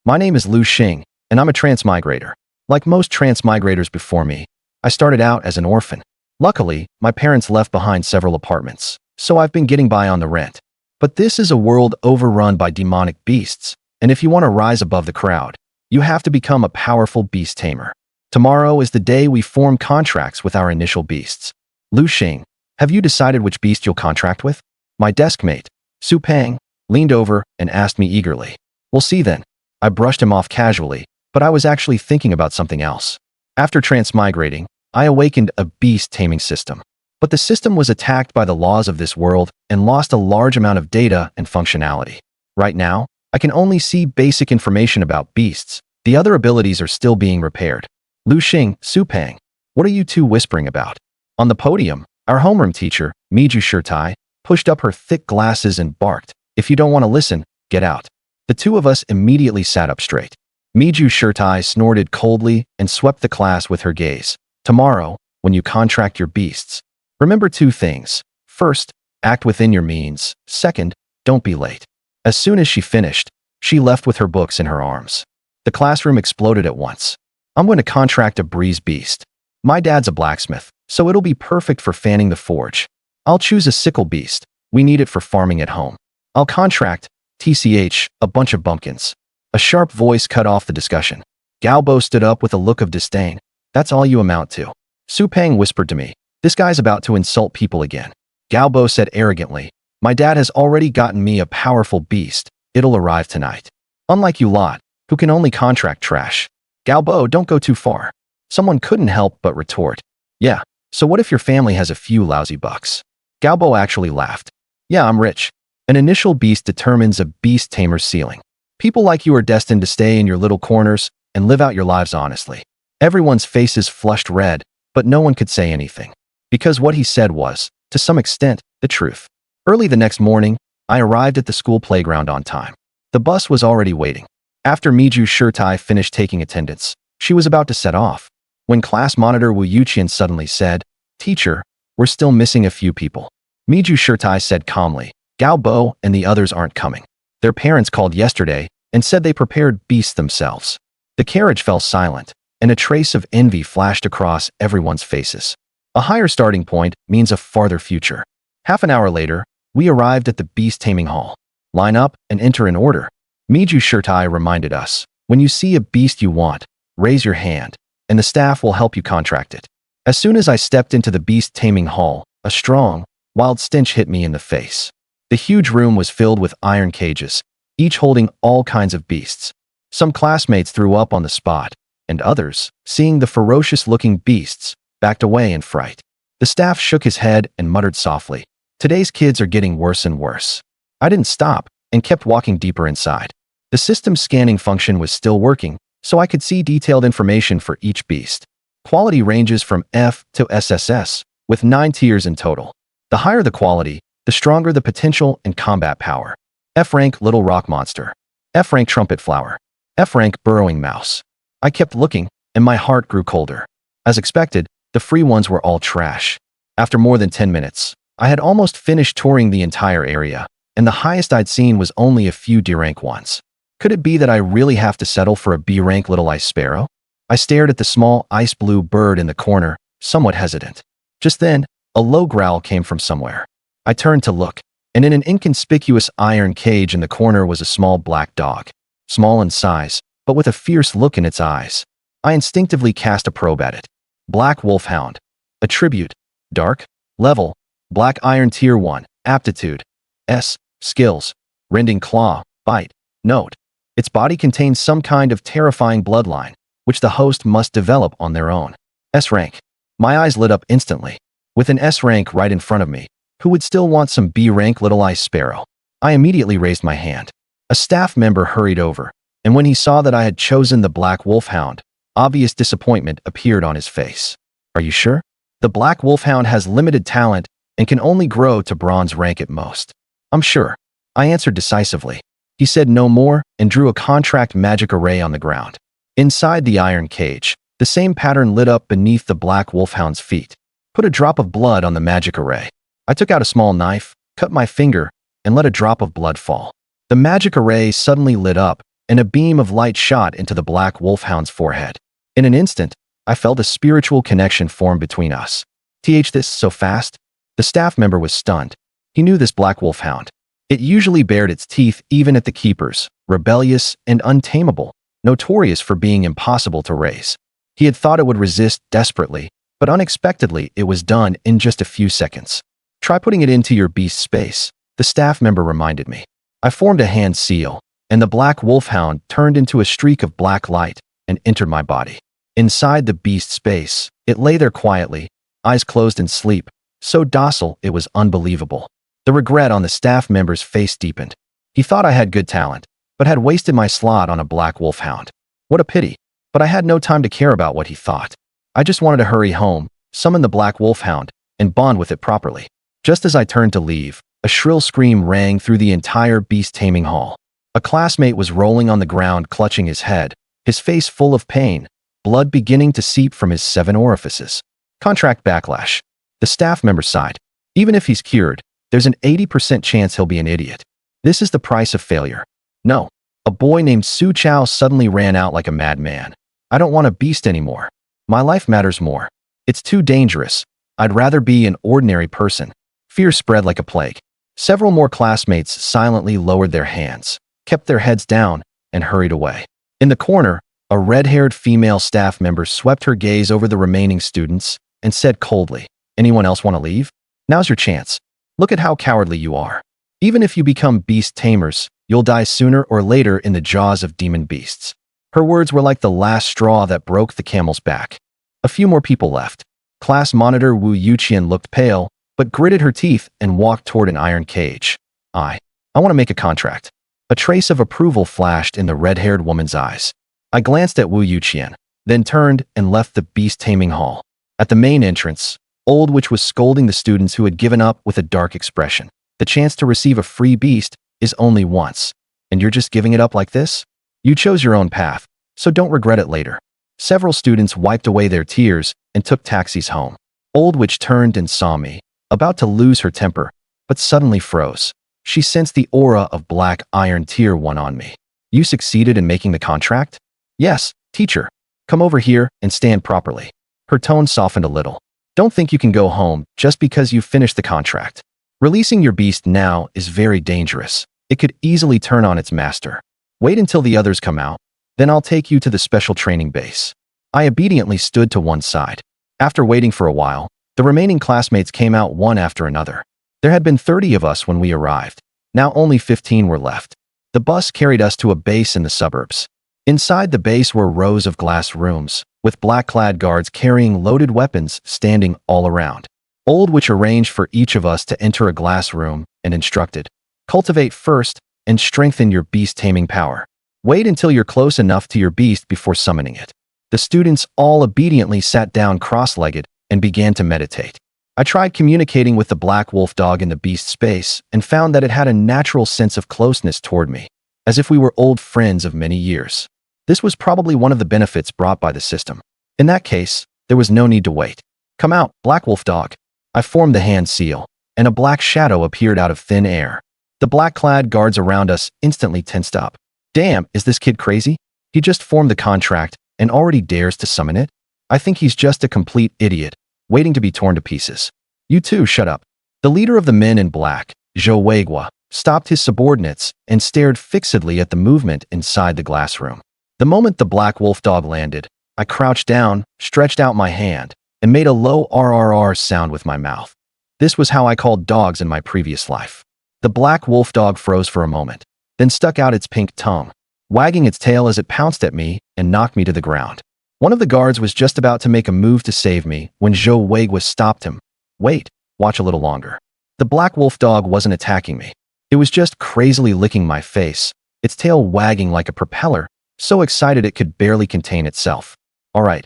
My name is Xing, and I'm a transmigrator. Like most transmigrators before me, I started out as an orphan. Luckily, my parents left behind several apartments, so I've been getting by on the rent. But this is a world overrun by demonic beasts, and if you want to rise above the crowd, you have to become a powerful beast tamer. Tomorrow is the day we form contracts with our initial beasts. Xing, have you decided which beast you'll contract with? My desk mate, Su Peng, leaned over and asked me eagerly. We'll see then. I brushed him off casually, but I was actually thinking about something else. After transmigrating, I awakened a beast taming system. But the system was attacked by the laws of this world and lost a large amount of data and functionality. Right now, I can only see basic information about beasts. The other abilities are still being repaired. Xing, Su Peng, what are you two whispering about? On the podium, our homeroom teacher, Miju Shirtai, pushed up her thick glasses and barked, "If you don't want to listen, get out." The two of us immediately sat up straight. Miju Shirtai snorted coldly and swept the class with her gaze. Tomorrow, when you contract your beasts, remember two things. First, act within your means. Second, don't be late. As soon as she finished, she left with her books in her arms. The classroom exploded at once. I'm going to contract a breeze beast. My dad's a blacksmith, so it'll be perfect for fanning the forge. I'll choose a sickle beast. We need it for farming at home. I'll contract a bunch of bumpkins. A sharp voice cut off the discussion. Gao Bo stood up with a look of disdain. That's all you amount to. Su Peng whispered to me, "This guy's about to insult people again." Gao Bo said arrogantly, "My dad has already gotten me a powerful beast. It'll arrive tonight. Unlike you lot, who can only contract trash." Gao Bo, don't go too far. Someone couldn't help but retort. Yeah, so what if your family has a few lousy bucks? Gao Bo actually laughed. Yeah, I'm rich. An initial beast determines a beast tamer's ceiling. People like you are destined to stay in your little corners and live out your lives honestly. Everyone's faces flushed red, but no one could say anything. Because what he said was, to some extent, the truth. Early the next morning, I arrived at the school playground on time. The bus was already waiting. After Miju Shirtai finished taking attendance, she was about to set off, when class monitor Wu Yuqian suddenly said, "Teacher, we're still missing a few people." Miju Shirtai said calmly, "Gao Bo and the others aren't coming. Their parents called yesterday and said they prepared beasts themselves." The carriage fell silent, and a trace of envy flashed across everyone's faces. A higher starting point means a farther future. Half an hour later, we arrived at the beast taming hall. Line up and enter in order. Miju Shirtai reminded us, when you see a beast you want, raise your hand, and the staff will help you contract it. As soon as I stepped into the beast taming hall, a strong, wild stench hit me in the face. The huge room was filled with iron cages, each holding all kinds of beasts. Some classmates threw up on the spot, and others, seeing the ferocious-looking beasts, backed away in fright. The staff shook his head and muttered softly, "Today's kids are getting worse and worse." I didn't stop and kept walking deeper inside. The system's scanning function was still working, so I could see detailed information for each beast. Quality ranges from F to SSS, with 9 tiers in total. The higher the quality, the stronger the potential and combat power. F rank Little Rock Monster. F rank Trumpet Flower. F rank Burrowing Mouse. I kept looking, and my heart grew colder. As expected, the free ones were all trash. After more than 10 minutes, I had almost finished touring the entire area, and the highest I'd seen was only a few D rank ones. Could it be that I really have to settle for a B rank Little Ice Sparrow? I stared at the small ice blue bird in the corner, somewhat hesitant. Just then, a low growl came from somewhere. I turned to look, and in an inconspicuous iron cage in the corner was a small black dog. Small in size, but with a fierce look in its eyes. I instinctively cast a probe at it. Black Wolfhound. Attribute. Dark. Level. Black Iron Tier 1. Aptitude. S. Skills. Rending Claw. Bite. Note. Its body contains some kind of terrifying bloodline, which the host must develop on their own. S rank. My eyes lit up instantly. With an S rank right in front of me, who would still want some B rank Little Ice Sparrow? I immediately raised my hand. A staff member hurried over, and when he saw that I had chosen the Black Wolfhound, obvious disappointment appeared on his face. Are you sure? The Black Wolfhound has limited talent and can only grow to bronze rank at most. I'm sure. I answered decisively. He said no more and drew a contract magic array on the ground. Inside the iron cage, the same pattern lit up beneath the Black Wolfhound's feet. Put a drop of blood on the magic array. I took out a small knife, cut my finger, and let a drop of blood fall. The magic array suddenly lit up, and a beam of light shot into the black wolfhound's forehead. In an instant, I felt a spiritual connection form between us. This so fast? The staff member was stunned. He knew this black wolfhound. It usually bared its teeth even at the keepers, rebellious and untamable, notorious for being impossible to raise. He had thought it would resist desperately, but unexpectedly it was done in just a few seconds. Try putting it into your beast space, the staff member reminded me. I formed a hand seal, and the black wolfhound turned into a streak of black light and entered my body. Inside the beast space, it lay there quietly, eyes closed in sleep, so docile it was unbelievable. The regret on the staff member's face deepened. He thought I had good talent, but had wasted my slot on a black wolfhound. What a pity. But I had no time to care about what he thought. I just wanted to hurry home, summon the black wolfhound, and bond with it properly. Just as I turned to leave, a shrill scream rang through the entire beast taming hall. A classmate was rolling on the ground, clutching his head, his face full of pain, blood beginning to seep from his 7 orifices. Contract backlash. The staff member sighed. Even if he's cured, there's an 80% chance he'll be an idiot. This is the price of failure. No. A boy named Su Chao suddenly ran out like a madman. I don't want a beast anymore. My life matters more. It's too dangerous. I'd rather be an ordinary person. Fear spread like a plague. Several more classmates silently lowered their hands, kept their heads down, and hurried away. In the corner, a red-haired female staff member swept her gaze over the remaining students and said coldly, "Anyone else want to leave? Now's your chance. Look at how cowardly you are. Even if you become beast tamers, you'll die sooner or later in the jaws of demon beasts." Her words were like the last straw that broke the camel's back. A few more people left. Class monitor Wu Yuqian looked pale, but gritted her teeth and walked toward an iron cage. I want to make a contract. A trace of approval flashed in the red-haired woman's eyes. I glanced at Wu Yuqian, then turned and left the beast taming hall. At the main entrance, Old Witch was scolding the students who had given up with a dark expression. The chance to receive a free beast is only once, and you're just giving it up like this? You chose your own path, so don't regret it later. Several students wiped away their tears and took taxis home. Old Witch turned and saw me, about to lose her temper, but suddenly froze. She sensed the aura of black iron tier 1 on me. You succeeded in making the contract? Yes, teacher. Come over here and stand properly. Her tone softened a little. Don't think you can go home just because you finished the contract. Releasing your beast now is very dangerous. It could easily turn on its master. Wait until the others come out, then I'll take you to the special training base. I obediently stood to one side. After waiting for a while, the remaining classmates came out one after another. There had been 30 of us when we arrived. Now only 15 were left. The bus carried us to a base in the suburbs. Inside the base were rows of glass rooms, with black-clad guards carrying loaded weapons standing all around. Old Witch arranged for each of us to enter a glass room and instructed, "Cultivate first and strengthen your beast taming power. Wait until you're close enough to your beast before summoning it." The students all obediently sat down cross-legged and began to meditate. I tried communicating with the black wolf dog in the beast space and found that it had a natural sense of closeness toward me, as if we were old friends of many years. This was probably one of the benefits brought by the system. In that case, there was no need to wait. "Come out, black wolf dog." I formed the hand seal, and a black shadow appeared out of thin air. The black-clad guards around us instantly tensed up. Damn, is this kid crazy? He just formed the contract and already dares to summon it? I think he's just a complete idiot, waiting to be torn to pieces. You too, shut up. The leader of the men in black, Zhou Weigua, stopped his subordinates and stared fixedly at the movement inside the glass room. The moment the black wolf dog landed, I crouched down, stretched out my hand, and made a low RRR sound with my mouth. This was how I called dogs in my previous life. The black wolf dog froze for a moment, then stuck out its pink tongue, wagging its tail as it pounced at me and knocked me to the ground. One of the guards was just about to make a move to save me when Zhou Weigua stopped him. "Wait, watch a little longer." The black wolf dog wasn't attacking me. It was just crazily licking my face, its tail wagging like a propeller, so excited it could barely contain itself. All right,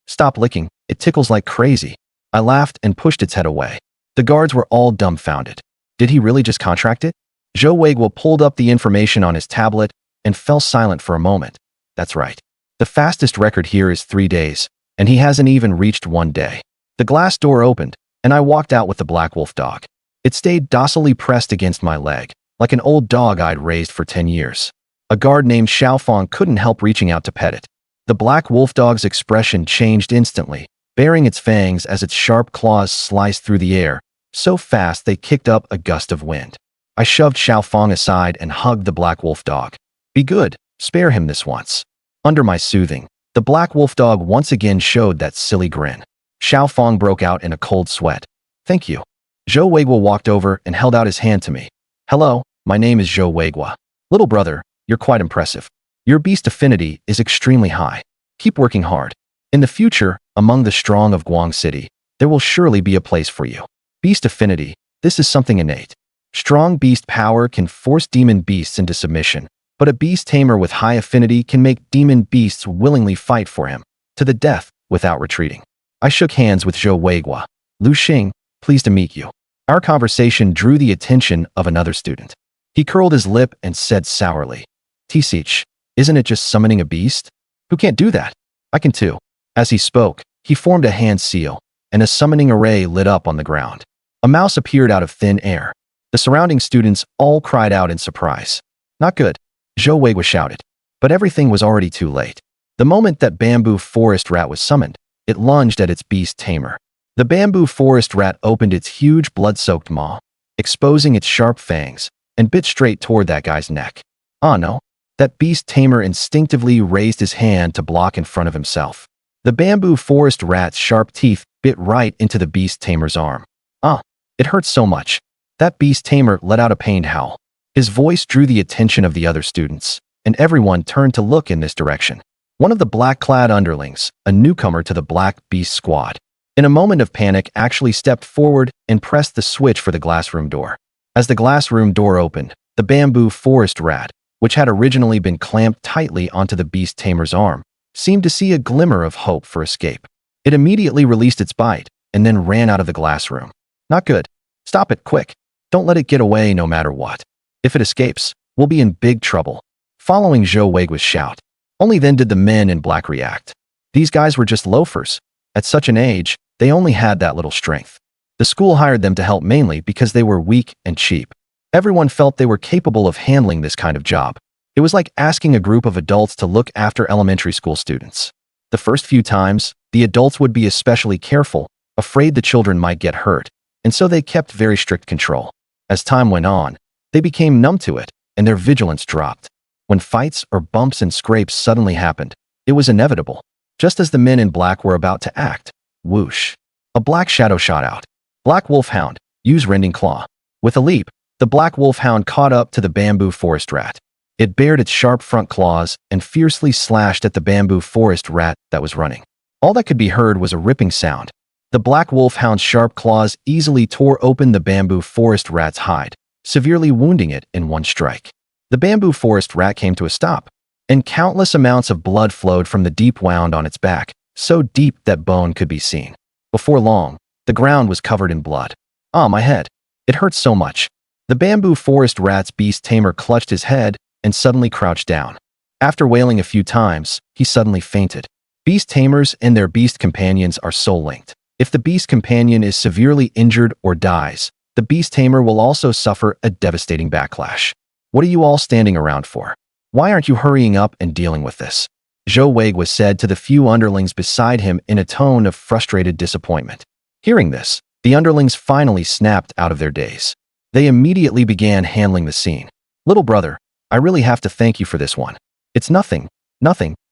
stop licking. It tickles like crazy." I laughed and pushed its head away. The guards were all dumbfounded. Did he really just contract it? Zhou Weigua pulled up the information on his tablet and fell silent for a moment. That's right. The fastest record here is 3 days, and he hasn't even reached 1 day. The glass door opened, and I walked out with the black wolf dog. It stayed docilely pressed against my leg, like an old dog I'd raised for 10 years. A guard named Xiaofang couldn't help reaching out to pet it. The black wolf dog's expression changed instantly, baring its fangs as its sharp claws sliced through the air, so fast they kicked up a gust of wind. I shoved Xiaofang aside and hugged the black wolf dog. Be good, spare him this once. Under my soothing, the black wolf dog once again showed that silly grin. Xiaofang broke out in a cold sweat. Thank you. Zhou Weiguo walked over and held out his hand to me. Hello, my name is Zhou Weiguo. Little brother, you're quite impressive. Your beast affinity is extremely high. Keep working hard. In the future, among the strong of Guang City, there will surely be a place for you. Beast affinity, this is something innate. Strong beast power can force demon beasts into submission, but a beast tamer with high affinity can make demon beasts willingly fight for him, to the death, without retreating. I shook hands with Zhou Weiguo. Lu Xing, pleased to meet you. Our conversation drew the attention of another student. He curled his lip and said sourly, Tisich, isn't it just summoning a beast? Who can't do that? I can too. As he spoke, he formed a hand seal, and a summoning array lit up on the ground. A mouse appeared out of thin air. The surrounding students all cried out in surprise. Not good, Zhou Weiguo shouted. But everything was already too late. The moment that bamboo forest rat was summoned, it lunged at its beast tamer. The bamboo forest rat opened its huge blood-soaked maw, exposing its sharp fangs, and bit straight toward that guy's neck. Ah no. That beast tamer instinctively raised his hand to block in front of himself. The bamboo forest rat's sharp teeth bit right into the beast tamer's arm. Ah, it hurt so much. That beast tamer let out a pained howl. His voice drew the attention of the other students, and everyone turned to look in this direction. One of the black-clad underlings, a newcomer to the Black Beast Squad, in a moment of panic actually stepped forward and pressed the switch for the glass room door. As the glass room door opened, the bamboo forest rat, which had originally been clamped tightly onto the beast tamer's arm, seemed to see a glimmer of hope for escape. It immediately released its bite, and then ran out of the glass room. Not good. Stop it, quick. Don't let it get away no matter what. If it escapes, we'll be in big trouble. Following Zhou Weiguo's shout. Only then did the men in black react. These guys were just loafers. At such an age, they only had that little strength. The school hired them to help mainly because they were weak and cheap. Everyone felt they were capable of handling this kind of job. It was like asking a group of adults to look after elementary school students. The first few times, the adults would be especially careful, afraid the children might get hurt, and so they kept very strict control. As time went on, they became numb to it, and their vigilance dropped. When fights or bumps and scrapes suddenly happened, it was inevitable. Just as the men in black were about to act, whoosh, a black shadow shot out. Black Wolfhound, use Rending Claw. With a leap, the Black Wolfhound caught up to the bamboo forest rat. It bared its sharp front claws and fiercely slashed at the bamboo forest rat that was running. All that could be heard was a ripping sound. The Black Wolfhound's sharp claws easily tore open the bamboo forest rat's hide, severely wounding it in one strike. The bamboo forest rat came to a stop, and countless amounts of blood flowed from the deep wound on its back, so deep that bone could be seen. Before long, the ground was covered in blood. Ah, my head. It hurts so much. The bamboo forest rat's beast tamer clutched his head and suddenly crouched down. After wailing a few times, he suddenly fainted. Beast tamers and their beast companions are soul-linked. If the beast companion is severely injured or dies, the beast tamer will also suffer a devastating backlash. What are you all standing around for? Why aren't you hurrying up and dealing with this? Zhou Weiguo said to the few underlings beside him in a tone of frustrated disappointment. Hearing this, the underlings finally snapped out of their daze. They immediately began handling the scene. Little brother, I really have to thank you for this one. It's nothing,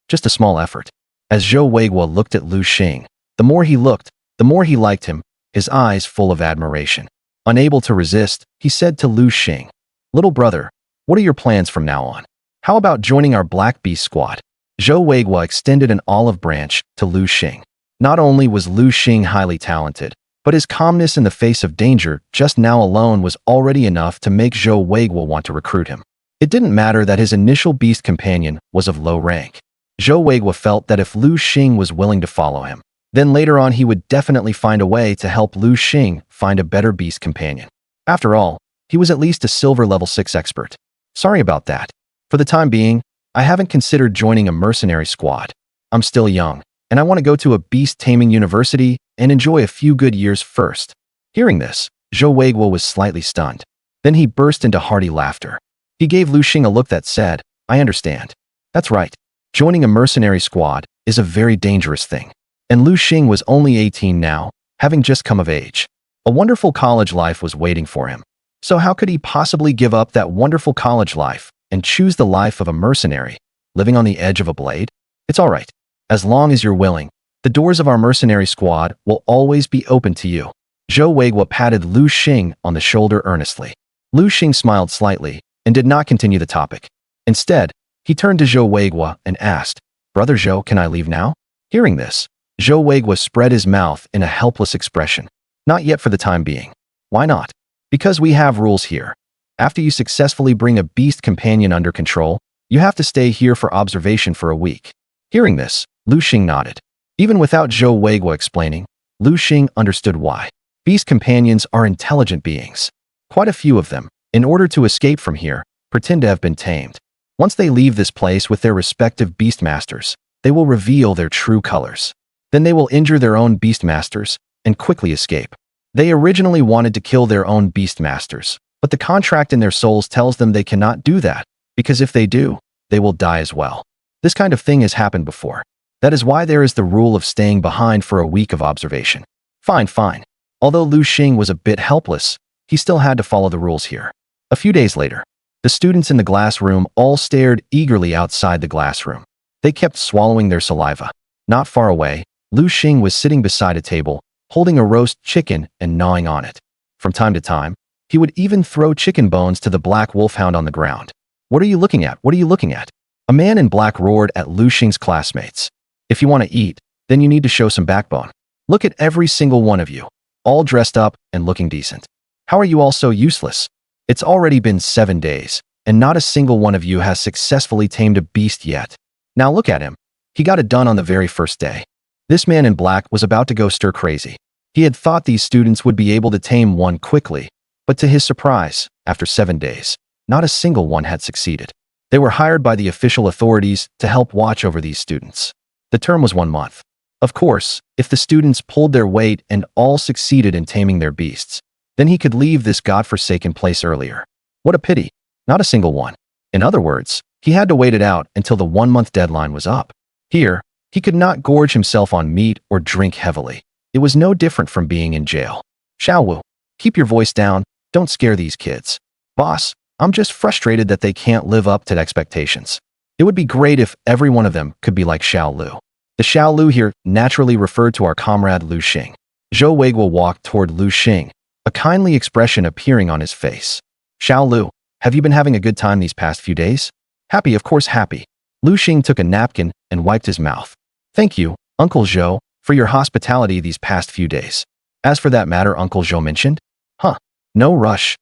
just a small effort. As Zhou Weiguo looked at Lu Xing, the more he looked, the more he liked him, his eyes full of admiration. Unable to resist, he said to Lu Xing, Little brother, what are your plans from now on? How about joining our Black Beast Squad? Zhou Weiguo extended an olive branch to Lu Xing. Not only was Lu Xing highly talented, but his calmness in the face of danger just now alone was already enough to make Zhou Weiguo want to recruit him. It didn't matter that his initial beast companion was of low rank. Zhou Weiguo felt that if Lu Xing was willing to follow him, then later on he would definitely find a way to help Lu Xing find a better beast companion. After all, he was at least a silver level 6 expert. Sorry about that. For the time being, I haven't considered joining a mercenary squad. I'm still young, and I want to go to a beast taming university and enjoy a few good years first. Hearing this, Zhou Weiguo was slightly stunned. Then he burst into hearty laughter. He gave Lu Xing a look that said, I understand. That's right. Joining a mercenary squad is a very dangerous thing. And Lu Xing was only 18 now, having just come of age. A wonderful college life was waiting for him. So how could he possibly give up that wonderful college life and choose the life of a mercenary, living on the edge of a blade? It's all right. As long as you're willing, the doors of our mercenary squad will always be open to you. Zhou Weiguo patted Lu Xing on the shoulder earnestly. Lu Xing smiled slightly and did not continue the topic. Instead, he turned to Zhou Weiguo and asked, "Brother Zhou, can I leave now?" Hearing this, Zhou Weiguo spread his mouth in a helpless expression. Not yet for the time being. Why not? Because we have rules here. After you successfully bring a beast companion under control, you have to stay here for observation for a week. Hearing this, Lu Xing nodded. Even without Zhou Weiguo explaining, Lu Xing understood why. Beast companions are intelligent beings. Quite a few of them, in order to escape from here, pretend to have been tamed. Once they leave this place with their respective beastmasters, they will reveal their true colors. Then they will injure their own beastmasters and quickly escape. They originally wanted to kill their own beastmasters, but the contract in their souls tells them they cannot do that, because if they do, they will die as well. This kind of thing has happened before. That is why there is the rule of staying behind for a week of observation. Fine. Although Lu Xing was a bit helpless, he still had to follow the rules here. A few days later, the students in the glass room all stared eagerly outside the glass room. They kept swallowing their saliva. Not far away, Lu Xing was sitting beside a table, holding a roast chicken and gnawing on it. From time to time, he would even throw chicken bones to the black wolfhound on the ground. "What are you looking at? What are you looking at?" A man in black roared at Lu Xing's classmates. "If you want to eat, then you need to show some backbone. Look at every single one of you, all dressed up and looking decent. How are you all so useless? It's already been 7 days, and not a single one of you has successfully tamed a beast yet. Now look at him. He got it done on the very first day." This man in black was about to go stir crazy. He had thought these students would be able to tame one quickly, but to his surprise, after 7 days, not a single one had succeeded. They were hired by the official authorities to help watch over these students. The term was 1 month. Of course, if the students pulled their weight and all succeeded in taming their beasts, then he could leave this godforsaken place earlier. What a pity. Not a single one. In other words, he had to wait it out until the 1-month deadline was up. Here, he could not gorge himself on meat or drink heavily. It was no different from being in jail. "Xiaowu, keep your voice down. Don't scare these kids. Boss, I'm just frustrated that they can't live up to expectations. It would be great if every one of them could be like Xiaolu." The Xiaolu here naturally referred to our comrade Lu Xing. Zhou Weiguo walked toward Lu Xing, a kindly expression appearing on his face. "Xiaolu, have you been having a good time these past few days?" "Happy, of course happy." Lu Xing took a napkin and wiped his mouth. "Thank you, Uncle Zhou, for your hospitality these past few days. As for that matter Uncle Zhou mentioned?" "Huh. No rush,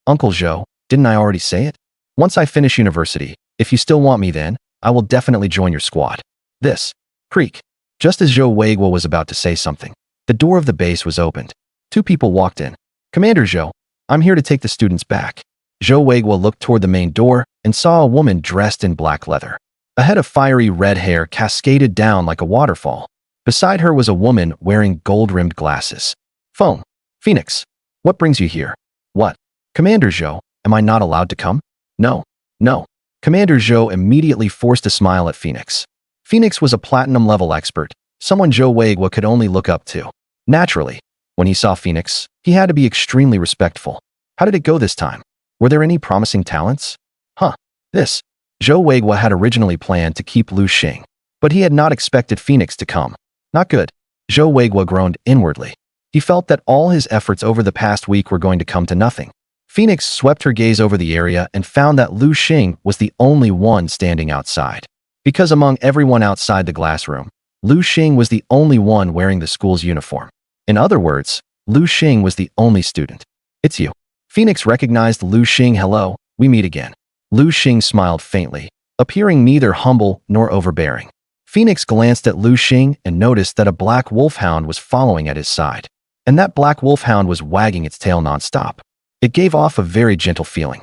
Uncle Zhou. Didn't I already say it? Once I finish university, if you still want me then, I will definitely join your squad." This. Creak. Just as Zhou Weiguo was about to say something, the door of the base was opened. 2 people walked in. "Commander Zhou, I'm here to take the students back." Zhou Weiguo looked toward the main door and saw a woman dressed in black leather. A head of fiery red hair cascaded down like a waterfall. Beside her was a woman wearing gold-rimmed glasses. "Phone. Phoenix. What brings you here?" "What? Commander Zhou, am I not allowed to come?" No. Commander Zhou immediately forced a smile at Phoenix. Phoenix was a platinum-level expert, someone Zhou Weiguo could only look up to. Naturally, when he saw Phoenix, he had to be extremely respectful. How did it go this time? Were there any promising talents? This. Zhou Weiguo had originally planned to keep Lu Xing, but he had not expected Phoenix to come. Not good. Zhou Weiguo groaned inwardly. He felt that all his efforts over the past week were going to come to nothing. Phoenix swept her gaze over the area and found that Lu Xing was the only one standing outside. Because among everyone outside the glass room, Lu Xing was the only one wearing the school's uniform. In other words, Lu Xing was the only student. "It's you." Phoenix recognized Lu Xing. "Hello, we meet again." Lu Xing smiled faintly, appearing neither humble nor overbearing. Phoenix glanced at Lu Xing and noticed that a black wolfhound was following at his side. And that black wolfhound was wagging its tail nonstop. It gave off a very gentle feeling.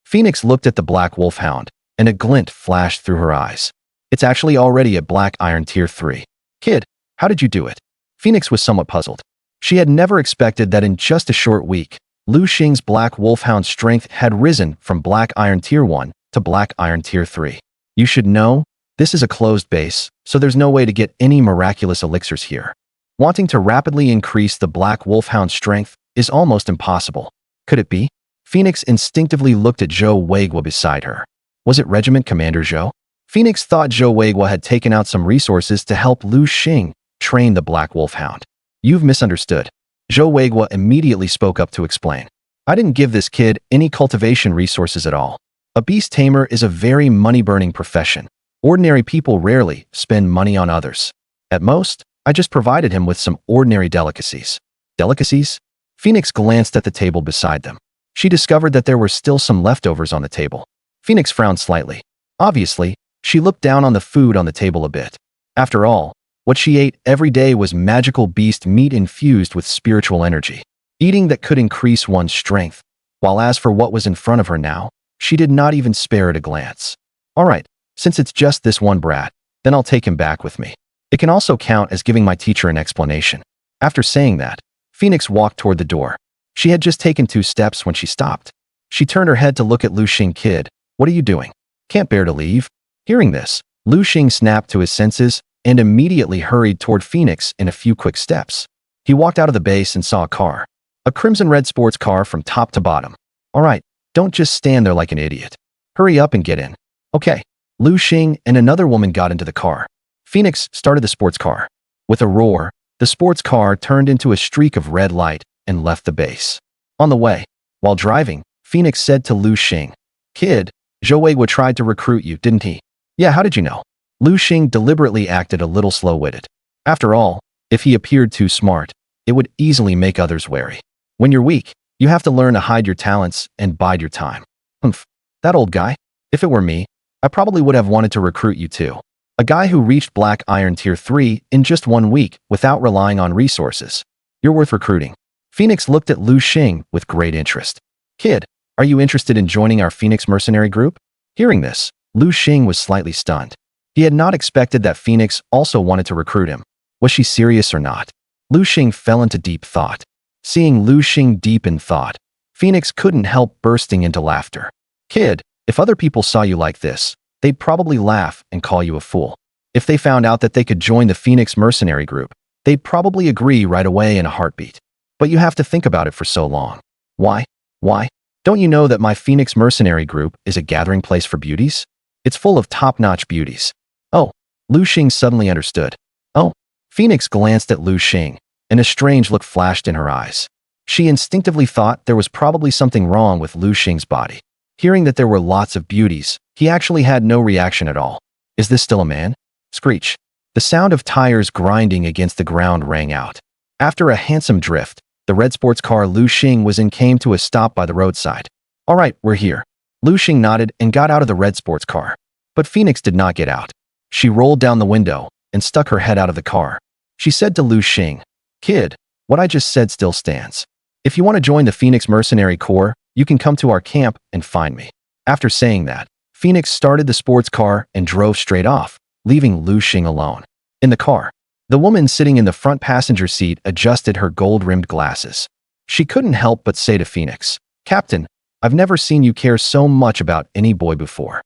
Phoenix looked at the black wolfhound, and a glint flashed through her eyes. "It's actually already at Black Iron Tier 3. Kid, how did you do it?" Phoenix was somewhat puzzled. She had never expected that in just a short week, Lu Xing's black wolfhound strength had risen from Black Iron Tier 1 to Black Iron Tier 3. You should know, this is a closed base, so there's no way to get any miraculous elixirs here. Wanting to rapidly increase the Black Wolfhound's strength is almost impossible. Could it be? Phoenix instinctively looked at Zhou Weiguo beside her. Was it Regiment Commander Zhou? Phoenix thought Zhou Weiguo had taken out some resources to help Lu Xing train the Black Wolfhound. You've misunderstood. Zhou Weiguo immediately spoke up to explain. I didn't give this kid any cultivation resources at all. A beast tamer is a very money-burning profession. Ordinary people rarely spend money on others. At most, I just provided him with some ordinary delicacies. Delicacies? Phoenix glanced at the table beside them. She discovered that there were still some leftovers on the table. Phoenix frowned slightly. Obviously, she looked down on the food on the table a bit. After all, what she ate every day was magical beast meat infused with spiritual energy. Eating that could increase one's strength. While as for what was in front of her now, she did not even spare it a glance. All right, since it's just this one brat, then I'll take him back with me. It can also count as giving my teacher an explanation. After saying that, Phoenix walked toward the door. She had just taken 2 steps when she stopped. She turned her head to look at Lu Xing. Kid, what are you doing? Can't bear to leave? Hearing this, Lu Xing snapped to his senses and immediately hurried toward Phoenix in a few quick steps. He walked out of the base and saw a car. A crimson-red sports car from top to bottom. All right, don't just stand there like an idiot. Hurry up and get in. Okay. Lu Xing and another woman got into the car. Phoenix started the sports car. With a roar, the sports car turned into a streak of red light and left the base. On the way, while driving, Phoenix said to Lu Xing, Kid, Zhou Weiguo tried to recruit you, didn't he? Yeah, how did you know? Lu Xing deliberately acted a little slow-witted. After all, if he appeared too smart, it would easily make others wary. When you're weak, you have to learn to hide your talents and bide your time. Humph, that old guy? If it were me, I probably would have wanted to recruit you too. A guy who reached Black Iron Tier 3 in just 1 week without relying on resources. You're worth recruiting. Phoenix looked at Lu Xing with great interest. Kid, are you interested in joining our Phoenix mercenary group? Hearing this, Lu Xing was slightly stunned. He had not expected that Phoenix also wanted to recruit him. Was she serious or not? Lu Xing fell into deep thought. Seeing Lu Xing deep in thought, Phoenix couldn't help bursting into laughter. Kid, if other people saw you like this, they'd probably laugh and call you a fool. If they found out that they could join the Phoenix mercenary group, they'd probably agree right away in a heartbeat. But you have to think about it for so long. Why? Why? Don't you know that my Phoenix mercenary group is a gathering place for beauties? It's full of top-notch beauties. Oh, Lu Xing suddenly understood. Oh, Phoenix glanced at Lu Xing, and a strange look flashed in her eyes. She instinctively thought there was probably something wrong with Lu Xing's body. Hearing that there were lots of beauties, he actually had no reaction at all. Is this still a man? Screech. The sound of tires grinding against the ground rang out. After a handsome drift, the red sports car Lu Xing was in came to a stop by the roadside. All right, we're here. Lu Xing nodded and got out of the red sports car. But Phoenix did not get out. She rolled down the window and stuck her head out of the car. She said to Lu Xing, Kid, what I just said still stands. If you want to join the Phoenix Mercenary Corps, you can come to our camp and find me. After saying that, Phoenix started the sports car and drove straight off, leaving Lu Xing alone. In the car, the woman sitting in the front passenger seat adjusted her gold-rimmed glasses. She couldn't help but say to Phoenix, Captain, I've never seen you care so much about any boy before.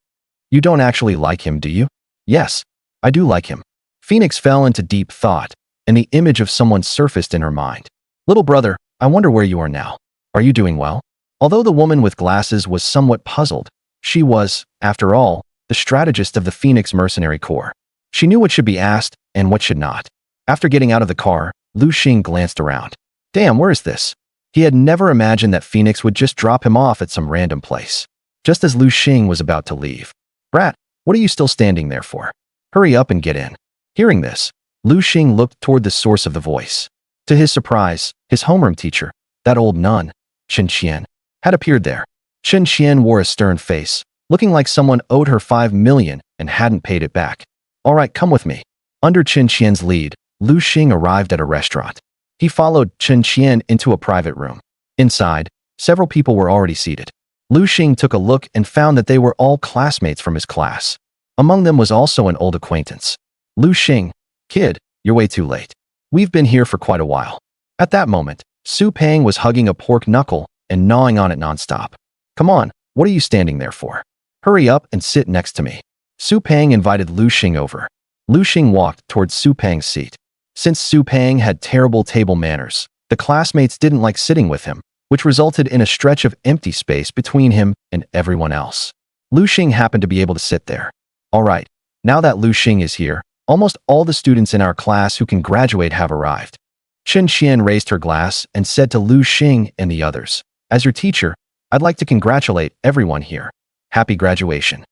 You don't actually like him, do you? Yes, I do like him. Phoenix fell into deep thought, and the image of someone surfaced in her mind. Little brother, I wonder where you are now. Are you doing well? Although the woman with glasses was somewhat puzzled, she was, after all, the strategist of the Phoenix Mercenary Corps. She knew what should be asked and what should not. After getting out of the car, Lu Xing glanced around. Damn, where is this? He had never imagined that Phoenix would just drop him off at some random place. Just as Lu Xing was about to leave. Brat, what are you still standing there for? Hurry up and get in. Hearing this, Lu Xing looked toward the source of the voice. To his surprise, his homeroom teacher, that old nun, Chen Qian, had appeared there. Chen Qian wore a stern face, looking like someone owed her 5 million and hadn't paid it back. All right, come with me. Under Chen Qian's lead, Lu Xing arrived at a restaurant. He followed Chen Qian into a private room. Inside, several people were already seated. Lu Xing took a look and found that they were all classmates from his class. Among them was also an old acquaintance. Lu Xing, kid, you're way too late. We've been here for quite a while. At that moment, Su Pang was hugging a pork knuckle and gnawing on it nonstop. Come on, what are you standing there for? Hurry up and sit next to me. Su Peng invited Lu Xing over. Lu Xing walked towards Su Peng's seat. Since Su Peng had terrible table manners, the classmates didn't like sitting with him, which resulted in a stretch of empty space between him and everyone else. Lu Xing happened to be able to sit there. All right, now that Lu Xing is here, almost all the students in our class who can graduate have arrived. Chen Xian raised her glass and said to Lu Xing and the others, "As your teacher, I'd like to congratulate everyone here. Happy graduation."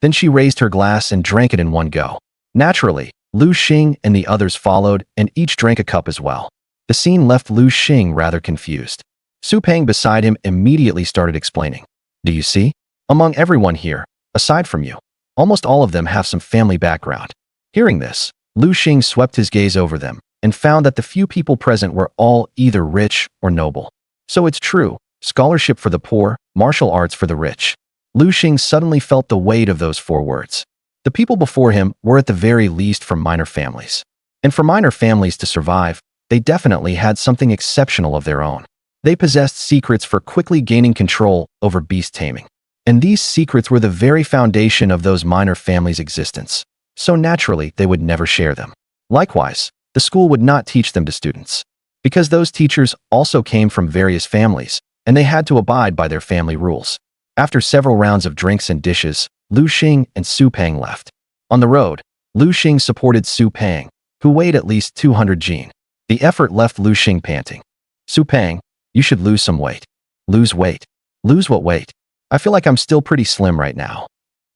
Then she raised her glass and drank it in one go. Naturally, Lu Xing and the others followed and each drank a cup as well. The scene left Lu Xing rather confused. Su Peng beside him immediately started explaining. "Do you see? Among everyone here, aside from you, almost all of them have some family background." Hearing this, Lu Xing swept his gaze over them and found that the few people present were all either rich or noble. So it's true, scholarship for the poor, martial arts for the rich. Lu Xing suddenly felt the weight of those four words. The people before him were at the very least from minor families. And for minor families to survive, they definitely had something exceptional of their own. They possessed secrets for quickly gaining control over beast taming. And these secrets were the very foundation of those minor families' existence. So naturally, they would never share them. Likewise, the school would not teach them to students. Because those teachers also came from various families, and they had to abide by their family rules. After several rounds of drinks and dishes, Lu Xing and Su Peng left. On the road, Lu Xing supported Su Peng, who weighed at least 200 jin. The effort left Lu Xing panting. "Su Peng, you should lose some weight." "Lose weight? Lose what weight? I feel like I'm still pretty slim right now,"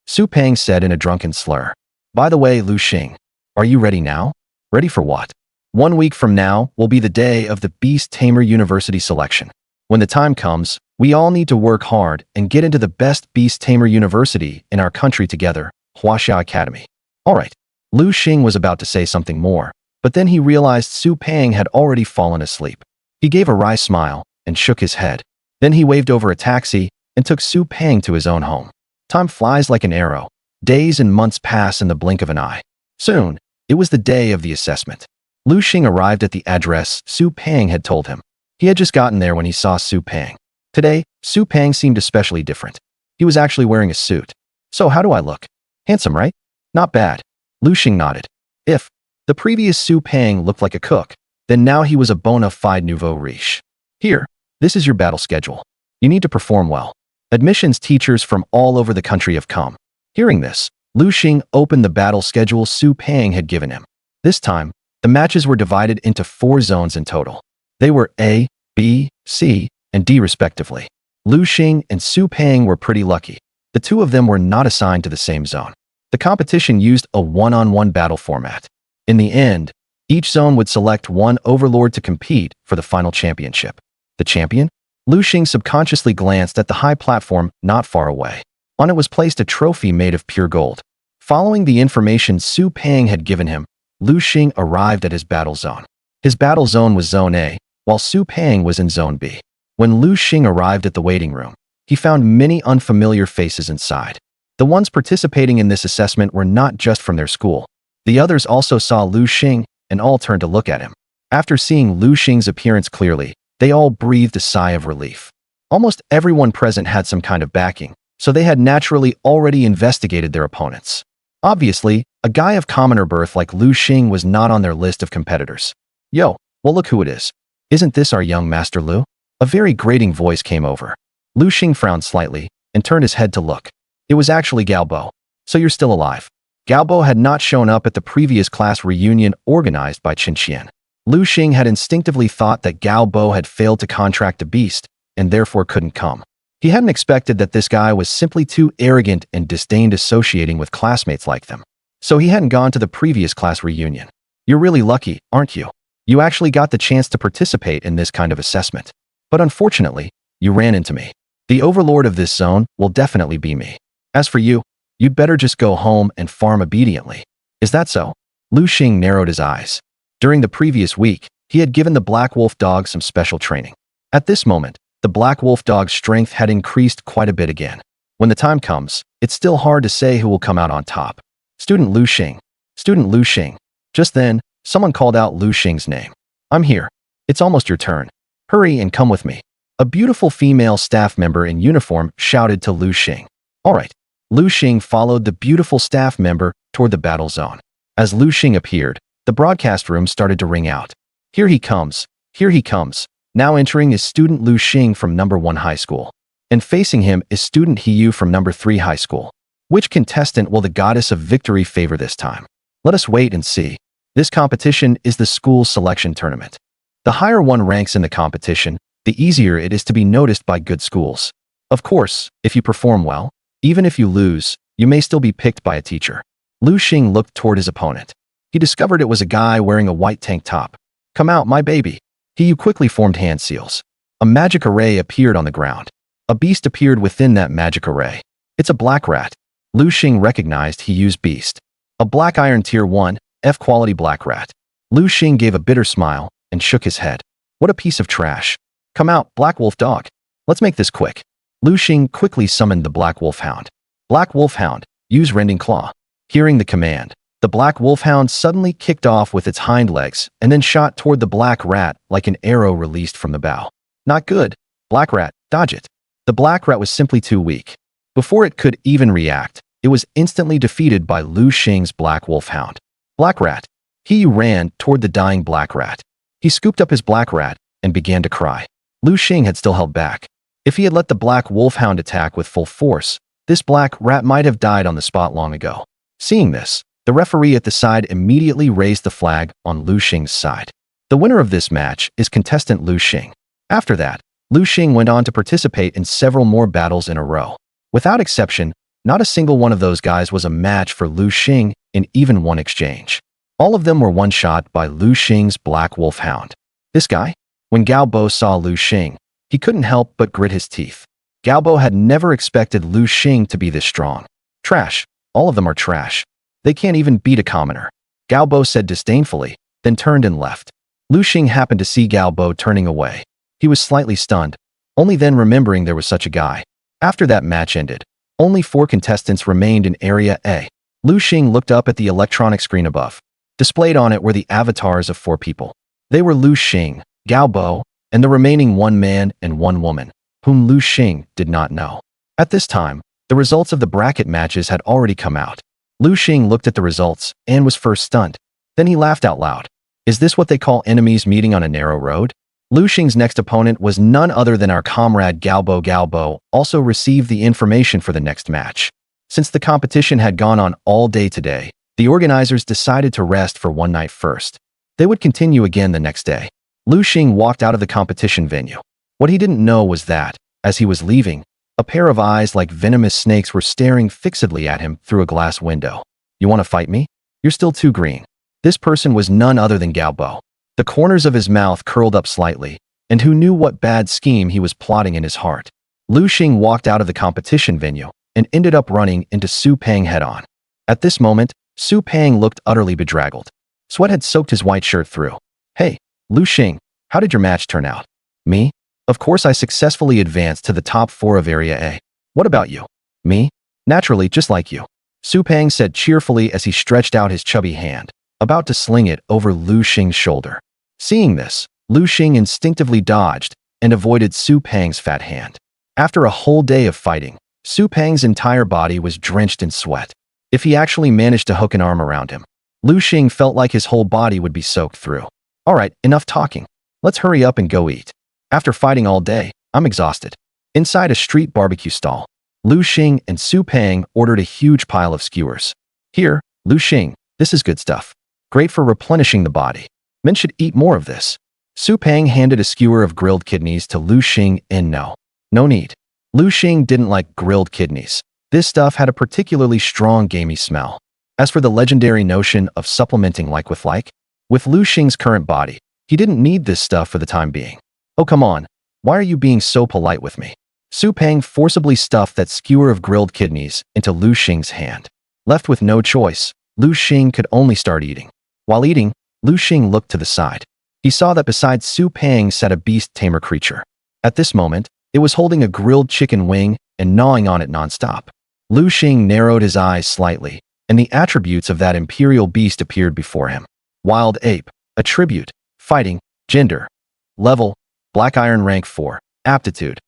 Su Peng said in a drunken slur. "By the way, Lu Xing, are you ready now?" "Ready for what?" "1 week from now will be the day of the Beast Tamer University selection. When the time comes, we all need to work hard and get into the best Beast Tamer University in our country together, Huaxia Academy." All right. Lu Xing was about to say something more, but then he realized Su Peng had already fallen asleep. He gave a wry smile and shook his head. Then he waved over a taxi and took Su Peng to his own home. Time flies like an arrow. Days and months pass in the blink of an eye. Soon, it was the day of the assessment. Lu Xing arrived at the address Su Peng had told him. He had just gotten there when he saw Su Peng. Today, Su Peng seemed especially different. He was actually wearing a suit. "So how do I look? Handsome, right?" "Not bad." Lu Xing nodded. If the previous Su Peng looked like a cook, then now he was a bona fide nouveau riche. "Here, this is your battle schedule. You need to perform well. Admissions teachers from all over the country have come." Hearing this, Lu Xing opened the battle schedule Su Peng had given him. This time, the matches were divided into 4 zones in total. They were A, B, C, and D respectively. Lu Xing and Su Peng were pretty lucky. The two of them were not assigned to the same zone. The competition used a one-on-one battle format. In the end, each zone would select one overlord to compete for the final championship. The champion? Lu Xing subconsciously glanced at the high platform not far away. On it was placed a trophy made of pure gold. Following the information Su Peng had given him, Lu Xing arrived at his battle zone. His battle zone was Zone A, while Su Peng was in Zone B. When Lu Xing arrived at the waiting room, he found many unfamiliar faces inside. The ones participating in this assessment were not just from their school. The others also saw Lu Xing and all turned to look at him. After seeing Lu Xing's appearance clearly, they all breathed a sigh of relief. Almost everyone present had some kind of backing, so they had naturally already investigated their opponents. Obviously, a guy of commoner birth like Lu Xing was not on their list of competitors. "Yo, well look who it is. Isn't this our young Master Lu?" A very grating voice came over. Lu Xing frowned slightly and turned his head to look. It was actually Gao Bo. "So you're still alive." Gao Bo had not shown up at the previous class reunion organized by Chen Qian. Lu Xing had instinctively thought that Gao Bo had failed to contract a beast and therefore couldn't come. He hadn't expected that this guy was simply too arrogant and disdained associating with classmates like them. So he hadn't gone to the previous class reunion. "You're really lucky, aren't you? You actually got the chance to participate in this kind of assessment. But unfortunately, you ran into me. The overlord of this zone will definitely be me. As for you, you'd better just go home and farm obediently." "Is that so?" Lu Xing narrowed his eyes. During the previous week, he had given the Black Wolf dog some special training. At this moment, the Black Wolf dog's strength had increased quite a bit again. When the time comes, it's still hard to say who will come out on top. "Student Lu Xing. Student Lu Xing." Just then, someone called out Lu Xing's name. "I'm here. It's almost your turn. Hurry and come with me." A beautiful female staff member in uniform shouted to Lu Xing. "All right, Lu Xing followed the beautiful staff member toward the battle zone. As Lu Xing appeared, the broadcast room started to ring out. Here he comes. Here he comes. Now entering is student Lu Xing from number 1 high school. And facing him is student He from number 3 high school. Which contestant will the goddess of victory favor this time? Let us wait and see. This competition is the school selection tournament. The higher one ranks in the competition, the easier it is to be noticed by good schools. Of course, if you perform well, even if you lose, you may still be picked by a teacher. Lu Xing looked toward his opponent. He discovered it was a guy wearing a white tank top. Come out, my baby. He quickly formed hand seals. A magic array appeared on the ground. A beast appeared within that magic array. It's a black rat. Lu Xing recognized he used beast. A black iron tier 1, F quality black rat. Lu Xing gave a bitter smile and shook his head. What a piece of trash. Come out, Black Wolf Dog. Let's make this quick. Lu Xing quickly summoned the Black Wolfhound. Black Wolfhound, use Rending Claw. Hearing the command, the Black Wolfhound suddenly kicked off with its hind legs and then shot toward the black rat like an arrow released from the bow. Not good. Black rat, dodge it. The black rat was simply too weak. Before it could even react, it was instantly defeated by Lu Xing's Black Wolfhound. Black rat. He ran toward the dying black rat. He scooped up his black rat and began to cry. Lu Xing had still held back. If he had let the Black Wolfhound attack with full force, this black rat might have died on the spot long ago. Seeing this, the referee at the side immediately raised the flag on Lu Xing's side. The winner of this match is contestant Lu Xing. After that, Lu Xing went on to participate in several more battles in a row. Without exception, not a single one of those guys was a match for Lu Xing in even one exchange. All of them were one-shot by Lu Xing's Black Wolfhound. This guy? When Gao Bo saw Lu Xing, he couldn't help but grit his teeth. Gao Bo had never expected Lu Xing to be this strong. Trash. All of them are trash. They can't even beat a commoner. Gao Bo said disdainfully, then turned and left. Lu Xing happened to see Gao Bo turning away. He was slightly stunned, only then remembering there was such a guy. After that match ended, only 4 contestants remained in Area A. Lu Xing looked up at the electronic screen above. Displayed on it were the avatars of 4 people. They were Lu Xing, Gao Bo, and the remaining 1 man and 1 woman, whom Lu Xing did not know. At this time, the results of the bracket matches had already come out. Lu Xing looked at the results and was first stunned. Then he laughed out loud. Is this what they call enemies meeting on a narrow road? Lu Xing's next opponent was none other than our comrade Gao Bo. Gao Bo also received the information for the next match. Since the competition had gone on all day today, the organizers decided to rest for one night first. They would continue again the next day. Lu Xing walked out of the competition venue. What he didn't know was that, as he was leaving, a pair of eyes like venomous snakes were staring fixedly at him through a glass window. You want to fight me? You're still too green. This person was none other than Gao Bo. The corners of his mouth curled up slightly, and who knew what bad scheme he was plotting in his heart. Lu Xing walked out of the competition venue and ended up running into Su Peng head-on. At this moment, Su Peng looked utterly bedraggled. Sweat had soaked his white shirt through. Hey, Lu Xing, how did your match turn out? Me? Of course I successfully advanced to the top 4 of Area A. What about you? Me? Naturally, just like you. Su Peng said cheerfully as he stretched out his chubby hand, about to sling it over Lu Xing's shoulder. Seeing this, Lu Xing instinctively dodged and avoided Su Peng's fat hand. After a whole day of fighting, Su Peng's entire body was drenched in sweat. If he actually managed to hook an arm around him, Lu Xing felt like his whole body would be soaked through. All right, enough talking. Let's hurry up and go eat. After fighting all day, I'm exhausted. Inside a street barbecue stall, Lu Xing and Su Peng ordered a huge pile of skewers. Here, Lu Xing, this is good stuff. Great for replenishing the body. Men should eat more of this. Su Peng handed a skewer of grilled kidneys to Lu Xing and no need. Lu Xing didn't like grilled kidneys. This stuff had a particularly strong gamey smell. As for the legendary notion of supplementing like, with Lu Xing's current body, he didn't need this stuff for the time being. Oh come on, why are you being so polite with me? Su Peng forcibly stuffed that skewer of grilled kidneys into Lu Xing's hand. Left with no choice, Lu Xing could only start eating. While eating, Lu Xing looked to the side. He saw that beside Su Peng sat a beast tamer creature. At this moment, it was holding a grilled chicken wing and gnawing on it nonstop. Lu Xing narrowed his eyes slightly, and the attributes of that imperial beast appeared before him. Wild ape, attribute, fighting, gender, level, black iron rank 4, aptitude,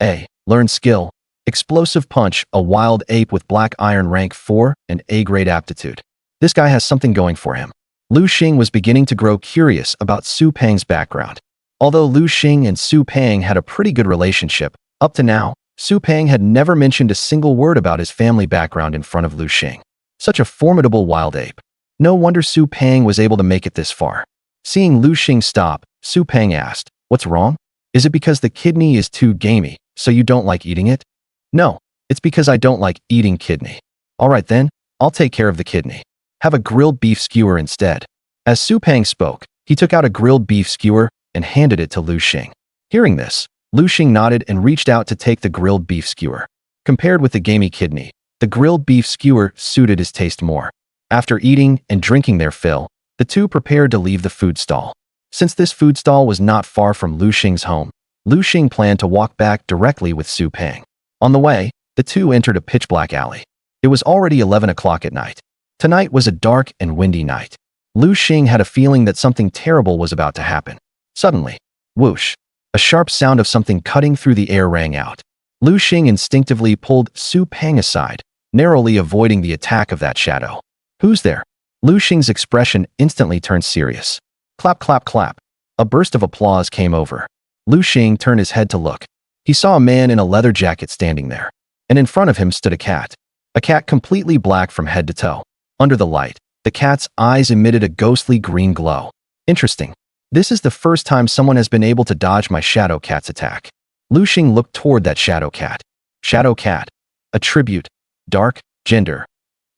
A, learn skill, Explosive punch, a wild ape with black iron rank 4 and A-grade aptitude. This guy has something going for him. Lu Xing was beginning to grow curious about Su Peng's background. Although Lu Xing and Su Peng had a pretty good relationship, up to now, Su Peng had never mentioned a single word about his family background in front of Lu Xing. Such a formidable wild ape. No wonder Su Peng was able to make it this far. Seeing Lu Xing stop, Su Peng asked, "What's wrong? Is it because the kidney is too gamey, so you don't like eating it?" "No, it's because I don't like eating kidney." "All right then, I'll take care of the kidney. Have a grilled beef skewer instead." As Su Peng spoke, he took out a grilled beef skewer and handed it to Lu Xing. Hearing this, Lu Xing nodded and reached out to take the grilled beef skewer. Compared with the gamey kidney, the grilled beef skewer suited his taste more. After eating and drinking their fill, the two prepared to leave the food stall. Since this food stall was not far from Lu Xing's home, Lu Xing planned to walk back directly with Su Peng. On the way, the two entered a pitch-black alley. It was already 11 o'clock at night. Tonight was a dark and windy night. Lu Xing had a feeling that something terrible was about to happen. Suddenly, whoosh, a sharp sound of something cutting through the air rang out. Lu Xing instinctively pulled Su Peng aside, narrowly avoiding the attack of that shadow. "Who's there?" Lu Xing's expression instantly turned serious. Clap, clap, clap. A burst of applause came over. Lu Xing turned his head to look. He saw a man in a leather jacket standing there, and in front of him stood a cat. A cat completely black from head to toe. Under the light, the cat's eyes emitted a ghostly green glow. Interesting. This is the first time someone has been able to dodge my shadow cat's attack. Lu Xing looked toward that shadow cat. Shadow cat. Attribute. Dark. Gender.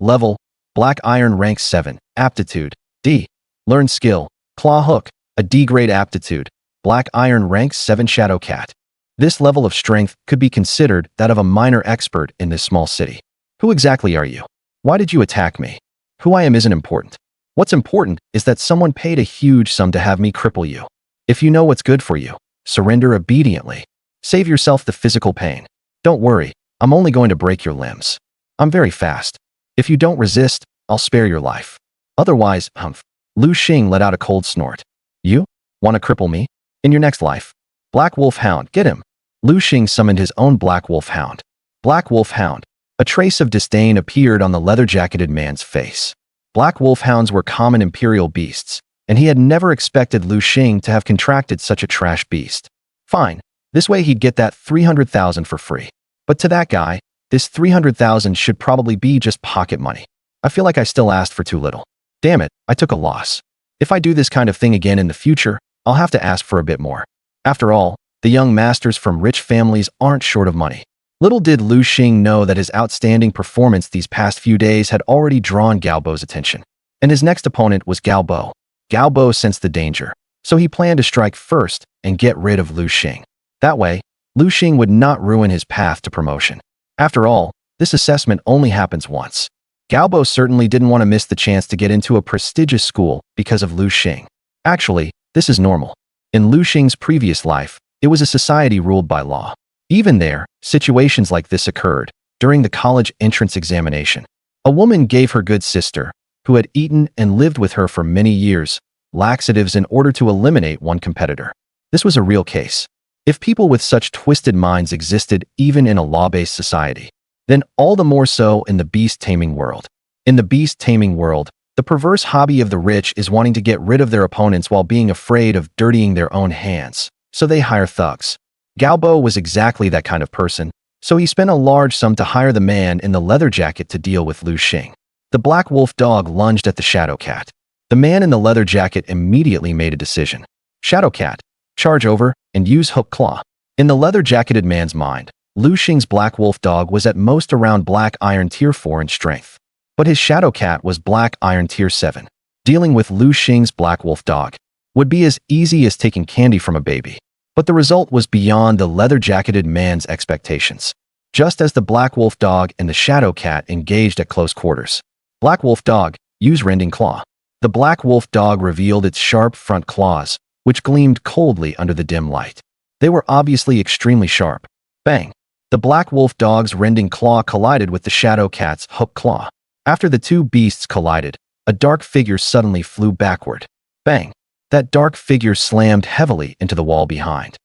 Level. Black iron rank 7. Aptitude. D. Learn skill. Claw hook. A D-grade aptitude. Black iron rank 7 shadow cat. This level of strength could be considered that of a minor expert in this small city. Who exactly are you? Why did you attack me? Who I am isn't important. What's important is that someone paid a huge sum to have me cripple you. If you know what's good for you, surrender obediently. Save yourself the physical pain. Don't worry, I'm only going to break your limbs. I'm very fast. If you don't resist, I'll spare your life. Otherwise, humph. Lu Xing let out a cold snort. You? Want to cripple me? In your next life. Black Wolf Hound, get him. Lu Xing summoned his own Black Wolf Hound. Black Wolf Hound. A trace of disdain appeared on the leather-jacketed man's face. Black wolfhounds were common imperial beasts, and he had never expected Lu Xing to have contracted such a trash beast. Fine, this way he'd get that 300,000 for free. But to that guy, this 300,000 should probably be just pocket money. I feel like I still asked for too little. Damn it, I took a loss. If I do this kind of thing again in the future, I'll have to ask for a bit more. After all, the young masters from rich families aren't short of money. Little did Lu Xing know that his outstanding performance these past few days had already drawn Gao Bo's attention. And his next opponent was Gao Bo. Gao Bo sensed the danger, so he planned to strike first and get rid of Lu Xing. That way, Lu Xing would not ruin his path to promotion. After all, this assessment only happens once. Gao Bo certainly didn't want to miss the chance to get into a prestigious school because of Lu Xing. Actually, this is normal. In Lu Xing's previous life, it was a society ruled by law. Even there, situations like this occurred during the college entrance examination. A woman gave her good sister, who had eaten and lived with her for many years, laxatives in order to eliminate one competitor. This was a real case. If people with such twisted minds existed even in a law-based society, then all the more so in the beast-taming world. In the beast-taming world, the perverse hobby of the rich is wanting to get rid of their opponents while being afraid of dirtying their own hands, so they hire thugs. Gao Bo was exactly that kind of person, so he spent a large sum to hire the man in the leather jacket to deal with Lu Xing. The black wolf dog lunged at the shadow cat. The man in the leather jacket immediately made a decision. Shadow cat, charge over and use hook claw. In the leather-jacketed man's mind, Lu Xing's black wolf dog was at most around black iron tier 4 in strength. But his shadow cat was black iron tier 7. Dealing with Lu Xing's black wolf dog would be as easy as taking candy from a baby. But the result was beyond the leather-jacketed man's expectations. Just as the black wolf dog and the shadow cat engaged at close quarters. Black wolf dog, use rending claw. The black wolf dog revealed its sharp front claws, which gleamed coldly under the dim light. They were obviously extremely sharp. Bang! The black wolf dog's rending claw collided with the shadow cat's hook claw. After the two beasts collided, a dark figure suddenly flew backward. Bang! That dark figure slammed heavily into the wall behind.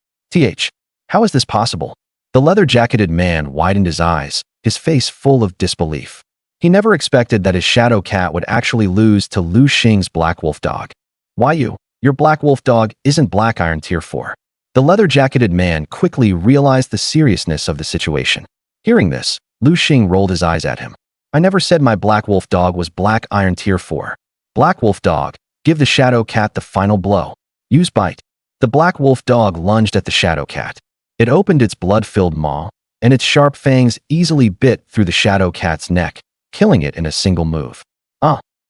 How is this possible? The leather-jacketed man widened his eyes, his face full of disbelief. He never expected that his shadow cat would actually lose to Lu Xing's black wolf dog. Why you? Your black wolf dog isn't black iron tier 4. The leather-jacketed man quickly realized the seriousness of the situation. Hearing this, Lu Xing rolled his eyes at him. I never said my black wolf dog was black iron tier 4. Black wolf dog, give the shadow cat the final blow. Use bite. The black wolf dog lunged at the shadow cat. It opened its blood-filled maw, and its sharp fangs easily bit through the shadow cat's neck, killing it in a single move.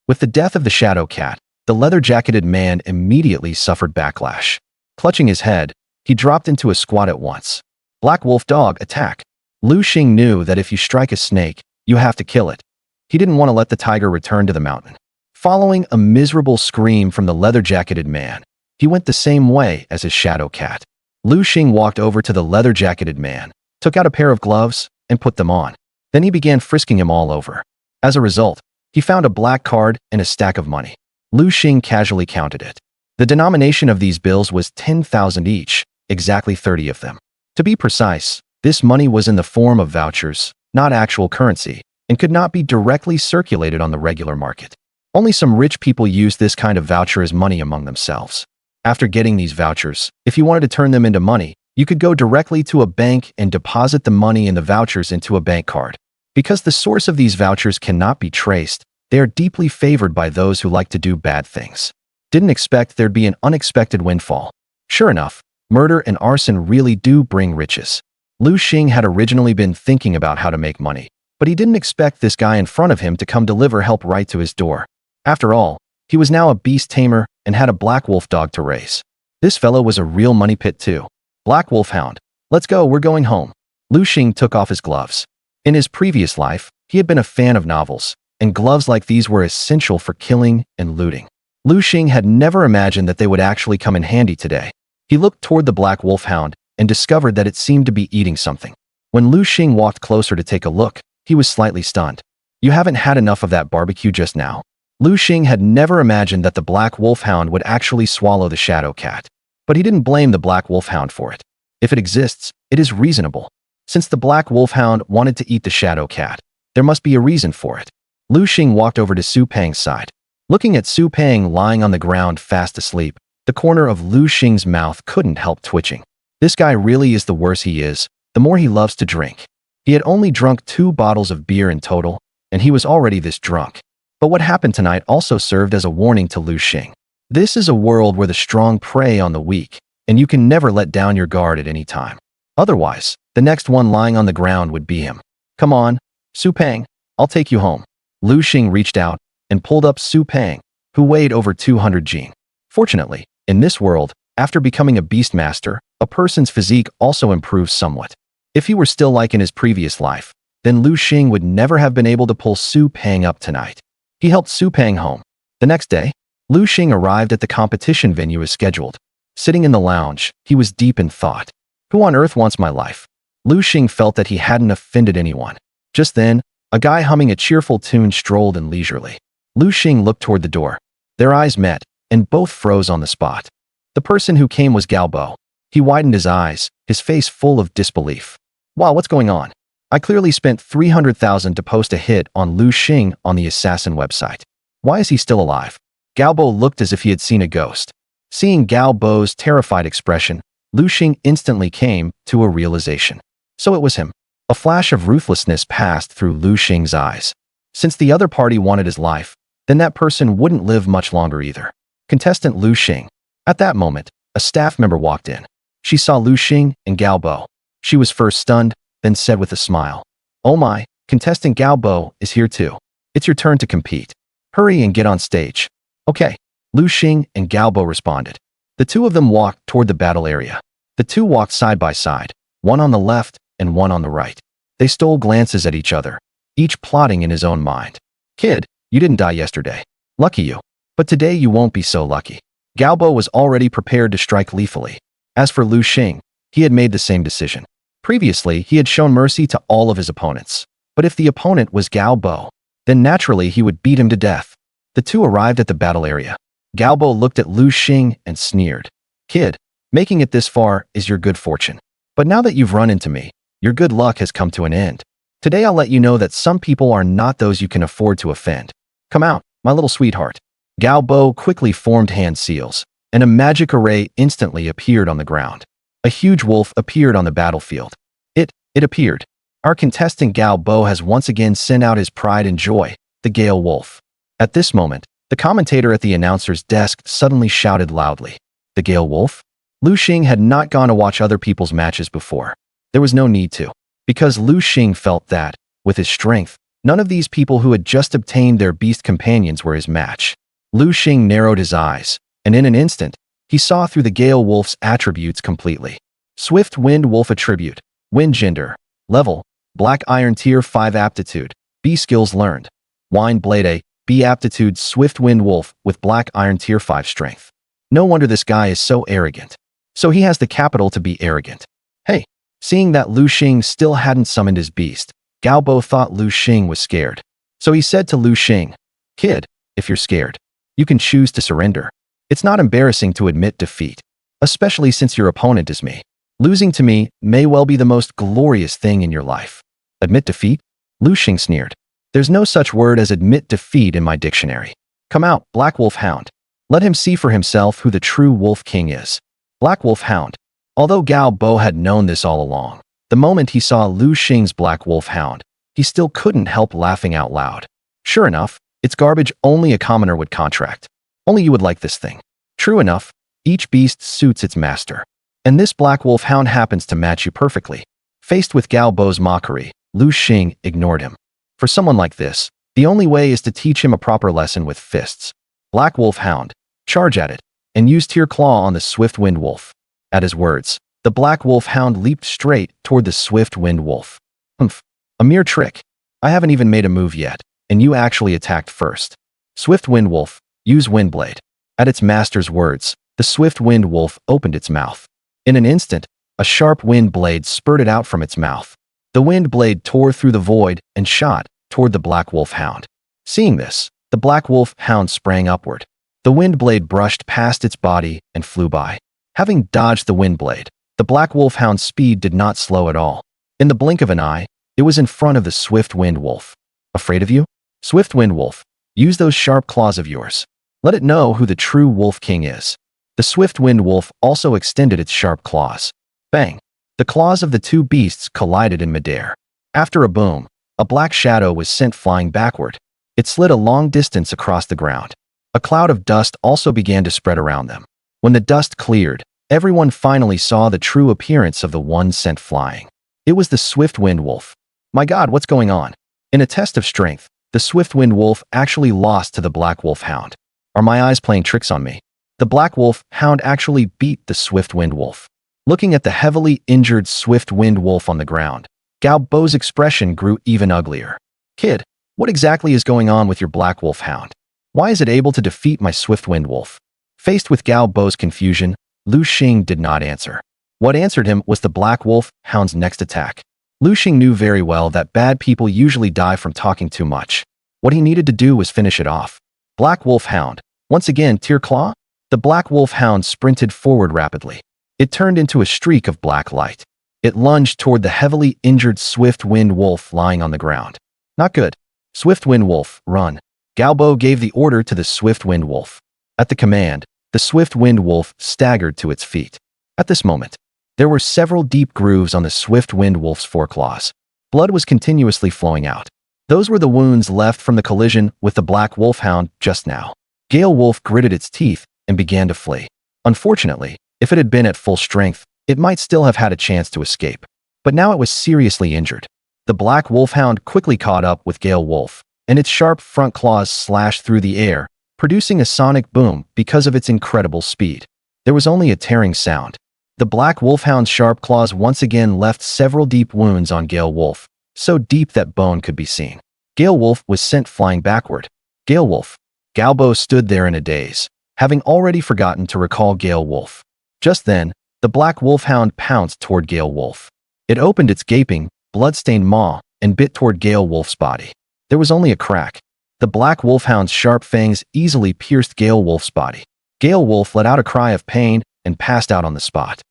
With the death of the shadow cat, the leather-jacketed man immediately suffered backlash. Clutching his head, he dropped into a squat at once. Black wolf dog, attack. Lu Xing knew that if you strike a snake, you have to kill it. He didn't want to let the tiger return to the mountain. Following a miserable scream from the leather-jacketed man, he went the same way as his shadow cat. Lu Xing walked over to the leather-jacketed man, took out a pair of gloves, and put them on. Then he began frisking him all over. As a result, he found a black card and a stack of money. Lu Xing casually counted it. The denomination of these bills was 10,000 each, exactly 30 of them. To be precise, this money was in the form of vouchers, not actual currency, and could not be directly circulated on the regular market. Only some rich people used this kind of voucher as money among themselves. After getting these vouchers, if you wanted to turn them into money, you could go directly to a bank and deposit the money in the vouchers into a bank card. Because the source of these vouchers cannot be traced, they are deeply favored by those who like to do bad things. Didn't expect there'd be an unexpected windfall. Sure enough, murder and arson really do bring riches. Lu Xing had originally been thinking about how to make money, but he didn't expect this guy in front of him to come deliver help right to his door. After all, he was now a beast tamer and had a black wolf dog to raise. This fellow was a real money pit too. Black wolf hound. Let's go, we're going home. Lu Xing took off his gloves. In his previous life, he had been a fan of novels, and gloves like these were essential for killing and looting. Lu Xing had never imagined that they would actually come in handy today. He looked toward the black wolfhound and discovered that it seemed to be eating something. When Lu Xing walked closer to take a look, he was slightly stunned. You haven't had enough of that barbecue just now? Lu Xing had never imagined that the black wolfhound would actually swallow the shadow cat. But he didn't blame the black wolfhound for it. If it exists, it is reasonable. Since the black wolfhound wanted to eat the shadow cat, there must be a reason for it. Lu Xing walked over to Su Peng's side. Looking at Su Peng lying on the ground fast asleep, the corner of Lu Xing's mouth couldn't help twitching. This guy really is the worse he is, the more he loves to drink. He had only drunk 2 bottles of beer in total, and he was already this drunk. But what happened tonight also served as a warning to Lu Xing. This is a world where the strong prey on the weak, and you can never let down your guard at any time. Otherwise, the next one lying on the ground would be him. Come on, Su Peng, I'll take you home. Lu Xing reached out and pulled up Su Peng, who weighed over 200 jing. Fortunately, in this world, after becoming a beastmaster, a person's physique also improves somewhat. If he were still like in his previous life, then Lu Xing would never have been able to pull Su Peng up tonight. He helped Su Peng home. The next day, Lu Xing arrived at the competition venue as scheduled. Sitting in the lounge, he was deep in thought. Who on earth wants my life? Lu Xing felt that he hadn't offended anyone. Just then, a guy humming a cheerful tune strolled in leisurely. Lu Xing looked toward the door. Their eyes met, and both froze on the spot. The person who came was Gao Bo. He widened his eyes, his face full of disbelief. Wow, what's going on? I clearly spent 300,000 to post a hit on Lu Xing on the assassin website. Why is he still alive? Gao Bo looked as if he had seen a ghost. Seeing Gao Bo's terrified expression, Lu Xing instantly came to a realization. So it was him. A flash of ruthlessness passed through Lu Xing's eyes. Since the other party wanted his life, then that person wouldn't live much longer either. Contestant Lu Xing. At that moment, a staff member walked in. She saw Lu Xing and Gao Bo. She was first stunned, then said with a smile, "Oh my, contestant Gao Bo is here too. It's your turn to compete. Hurry and get on stage." Okay, Lu Xing and Gao Bo responded. The two of them walked toward the battle area. The two walked side by side, one on the left and one on the right. They stole glances at each other, each plotting in his own mind. Kid, you didn't die yesterday. Lucky you. But today you won't be so lucky. Gao Bo was already prepared to strike lethally. As for Lu Xing, he had made the same decision. Previously, he had shown mercy to all of his opponents. But if the opponent was Gao Bo, then naturally he would beat him to death. The two arrived at the battle area. Gao Bo looked at Lu Xing and sneered. Kid, making it this far is your good fortune. But now that you've run into me, Your good luck has come to an end. Today I'll let you know that some people are not those you can afford to offend. Come out, my little sweetheart. Gao Bo quickly formed hand seals, and a magic array instantly appeared on the ground. A huge wolf appeared on the battlefield. It appeared. Our contestant Gao Bo has once again sent out his pride and joy, the Gale Wolf. At this moment, the commentator at the announcer's desk suddenly shouted loudly, "The Gale Wolf?" Lu Xing had not gone to watch other people's matches before. There was no need to, because Lu Xing felt that, with his strength, none of these people who had just obtained their beast companions were his match. Lu Xing narrowed his eyes, and in an instant, he saw through the Gale Wolf's attributes completely. Swift Wind Wolf Attribute, Wind Gender, Level, Black Iron Tier 5 Aptitude, B Skills Learned, Wine Blade A, B Aptitude Swift Wind Wolf with Black Iron Tier 5 Strength. No wonder this guy is so arrogant. So he has the capital to be arrogant. Hey, seeing that Lu Xing still hadn't summoned his beast, Gao Bo thought Lu Xing was scared. So he said to Lu Xing, "Kid, if you're scared, you can choose to surrender. It's not embarrassing to admit defeat, especially since your opponent is me. Losing to me may well be the most glorious thing in your life." Admit defeat? Lu Xing sneered. There's no such word as admit defeat in my dictionary. Come out, Black Wolf Hound. Let him see for himself who the true Wolf King is. Black Wolf Hound. Although Gao Bo had known this all along, the moment he saw Lu Xing's Black Wolf Hound, he still couldn't help laughing out loud. Sure enough, it's garbage only a commoner would contract. Only you would like this thing. True enough, each beast suits its master. And this Black Wolf Hound happens to match you perfectly. Faced with Gao Bo's mockery, Lu Xing ignored him. For someone like this, the only way is to teach him a proper lesson with fists. Black Wolf Hound, charge at it, and use Tier Claw on the Swift Wind Wolf. At his words, the Black Wolf Hound leaped straight toward the Swift Wind Wolf. Humph, a mere trick. I haven't even made a move yet, and you actually attacked first. Swift Wind Wolf, use Wind Blade. At its master's words, the Swift Wind Wolf opened its mouth. In an instant, a sharp wind blade spurted out from its mouth. The wind blade tore through the void and shot toward the Black Wolf Hound. Seeing this, the Black Wolf Hound sprang upward. The wind blade brushed past its body and flew by. Having dodged the wind blade, the Black Wolf Hound's speed did not slow at all. In the blink of an eye, it was in front of the Swift Wind Wolf. Afraid of you? Swift Wind Wolf, use those sharp claws of yours. Let it know who the true Wolf King is. The Swift Wind Wolf also extended its sharp claws. Bang! The claws of the two beasts collided in midair. After a boom, a black shadow was sent flying backward. It slid a long distance across the ground. A cloud of dust also began to spread around them. When the dust cleared, everyone finally saw the true appearance of the one sent flying. It was the Swift Wind Wolf. My God, what's going on? In a test of strength, the Swift Wind Wolf actually lost to the Black Wolf Hound. Are my eyes playing tricks on me? The Black Wolf Hound actually beat the Swift Wind Wolf. Looking at the heavily injured Swift Wind Wolf on the ground, Gao Bo's expression grew even uglier. Kid, what exactly is going on with your Black Wolf Hound? Why is it able to defeat my Swift Wind Wolf? Faced with Gao Bo's confusion, Lu Xing did not answer. What answered him was the Black Wolf Hound's next attack. Lu Xing knew very well that bad people usually die from talking too much. What he needed to do was finish it off. Black Wolf Hound, once again Tier Claw? The Black Wolf Hound sprinted forward rapidly. It turned into a streak of black light. It lunged toward the heavily injured Swift Wind Wolf lying on the ground. Not good. Swift Wind Wolf, run. Gao Bo gave the order to the Swift Wind Wolf. At the command, the Swift Wind Wolf staggered to its feet. At this moment, there were several deep grooves on the Swift Wind Wolf's foreclaws. Blood was continuously flowing out. Those were the wounds left from the collision with the Black Wolf Hound just now. Gale Wolf gritted its teeth and began to flee. Unfortunately, if it had been at full strength, it might still have had a chance to escape. But now it was seriously injured. The Black Wolf Hound quickly caught up with Gale Wolf, and its sharp front claws slashed through the air, producing a sonic boom because of its incredible speed. There was only a tearing sound. The Black Wolf Hound's sharp claws once again left several deep wounds on Gale Wolf, so deep that bone could be seen. Gale Wolf was sent flying backward. Gale Wolf. Gao Bo stood there in a daze, having already forgotten to recall Gale Wolf. Just then, the Black Wolf Hound pounced toward Gale Wolf. It opened its gaping, blood-stained maw and bit toward Gale Wolf's body. There was only a crack. The Black Wolf Hound's sharp fangs easily pierced Gale Wolf's body. Gale Wolf let out a cry of pain and passed out on the spot.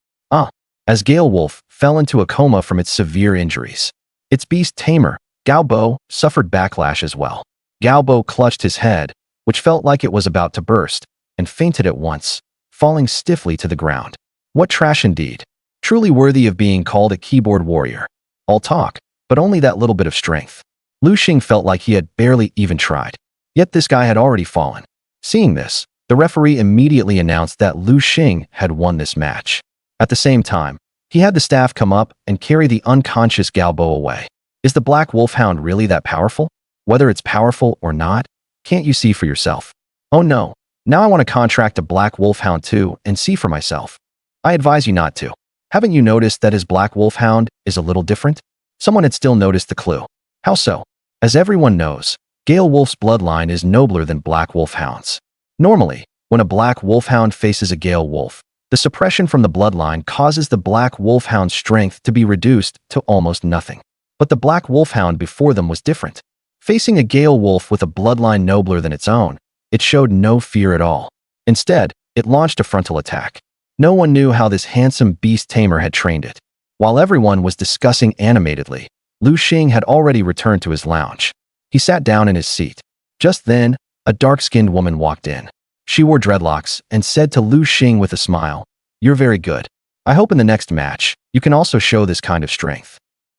As Gale Wolf fell into a coma from its severe injuries. Its beast Tamer, Gao Bo, suffered backlash as well. Gao Bo clutched his head, which felt like it was about to burst, and fainted at once, falling stiffly to the ground. What trash indeed. Truly worthy of being called a keyboard warrior. All talk, but only that little bit of strength. Lu Xing felt like he had barely even tried. Yet this guy had already fallen. Seeing this, the referee immediately announced that Lu Xing had won this match. At the same time, he had the staff come up and carry the unconscious Gao Bo away. Is the Black Wolfhound really that powerful? Whether it's powerful or not, can't you see for yourself? Oh no, now I want to contract a Black Wolfhound too and see for myself. I advise you not to. Haven't you noticed that his Black Wolfhound is a little different? Someone had still noticed the clue. How so? As everyone knows, Gale Wolf's bloodline is nobler than Black Wolfhounds. Normally, when a Black Wolfhound faces a Gale Wolf, the suppression from the bloodline causes the Black Wolfhound's strength to be reduced to almost nothing. But the Black Wolfhound before them was different. Facing a Gale Wolf with a bloodline nobler than its own, it showed no fear at all. Instead, it launched a frontal attack. No one knew how this handsome beast Tamer had trained it. While everyone was discussing animatedly, Lu Xing had already returned to his lounge. He sat down in his seat. Just then, a dark-skinned woman walked in. She wore dreadlocks and said to Lu Xing with a smile, "You're very good. I hope in the next match, you can also show this kind of strength."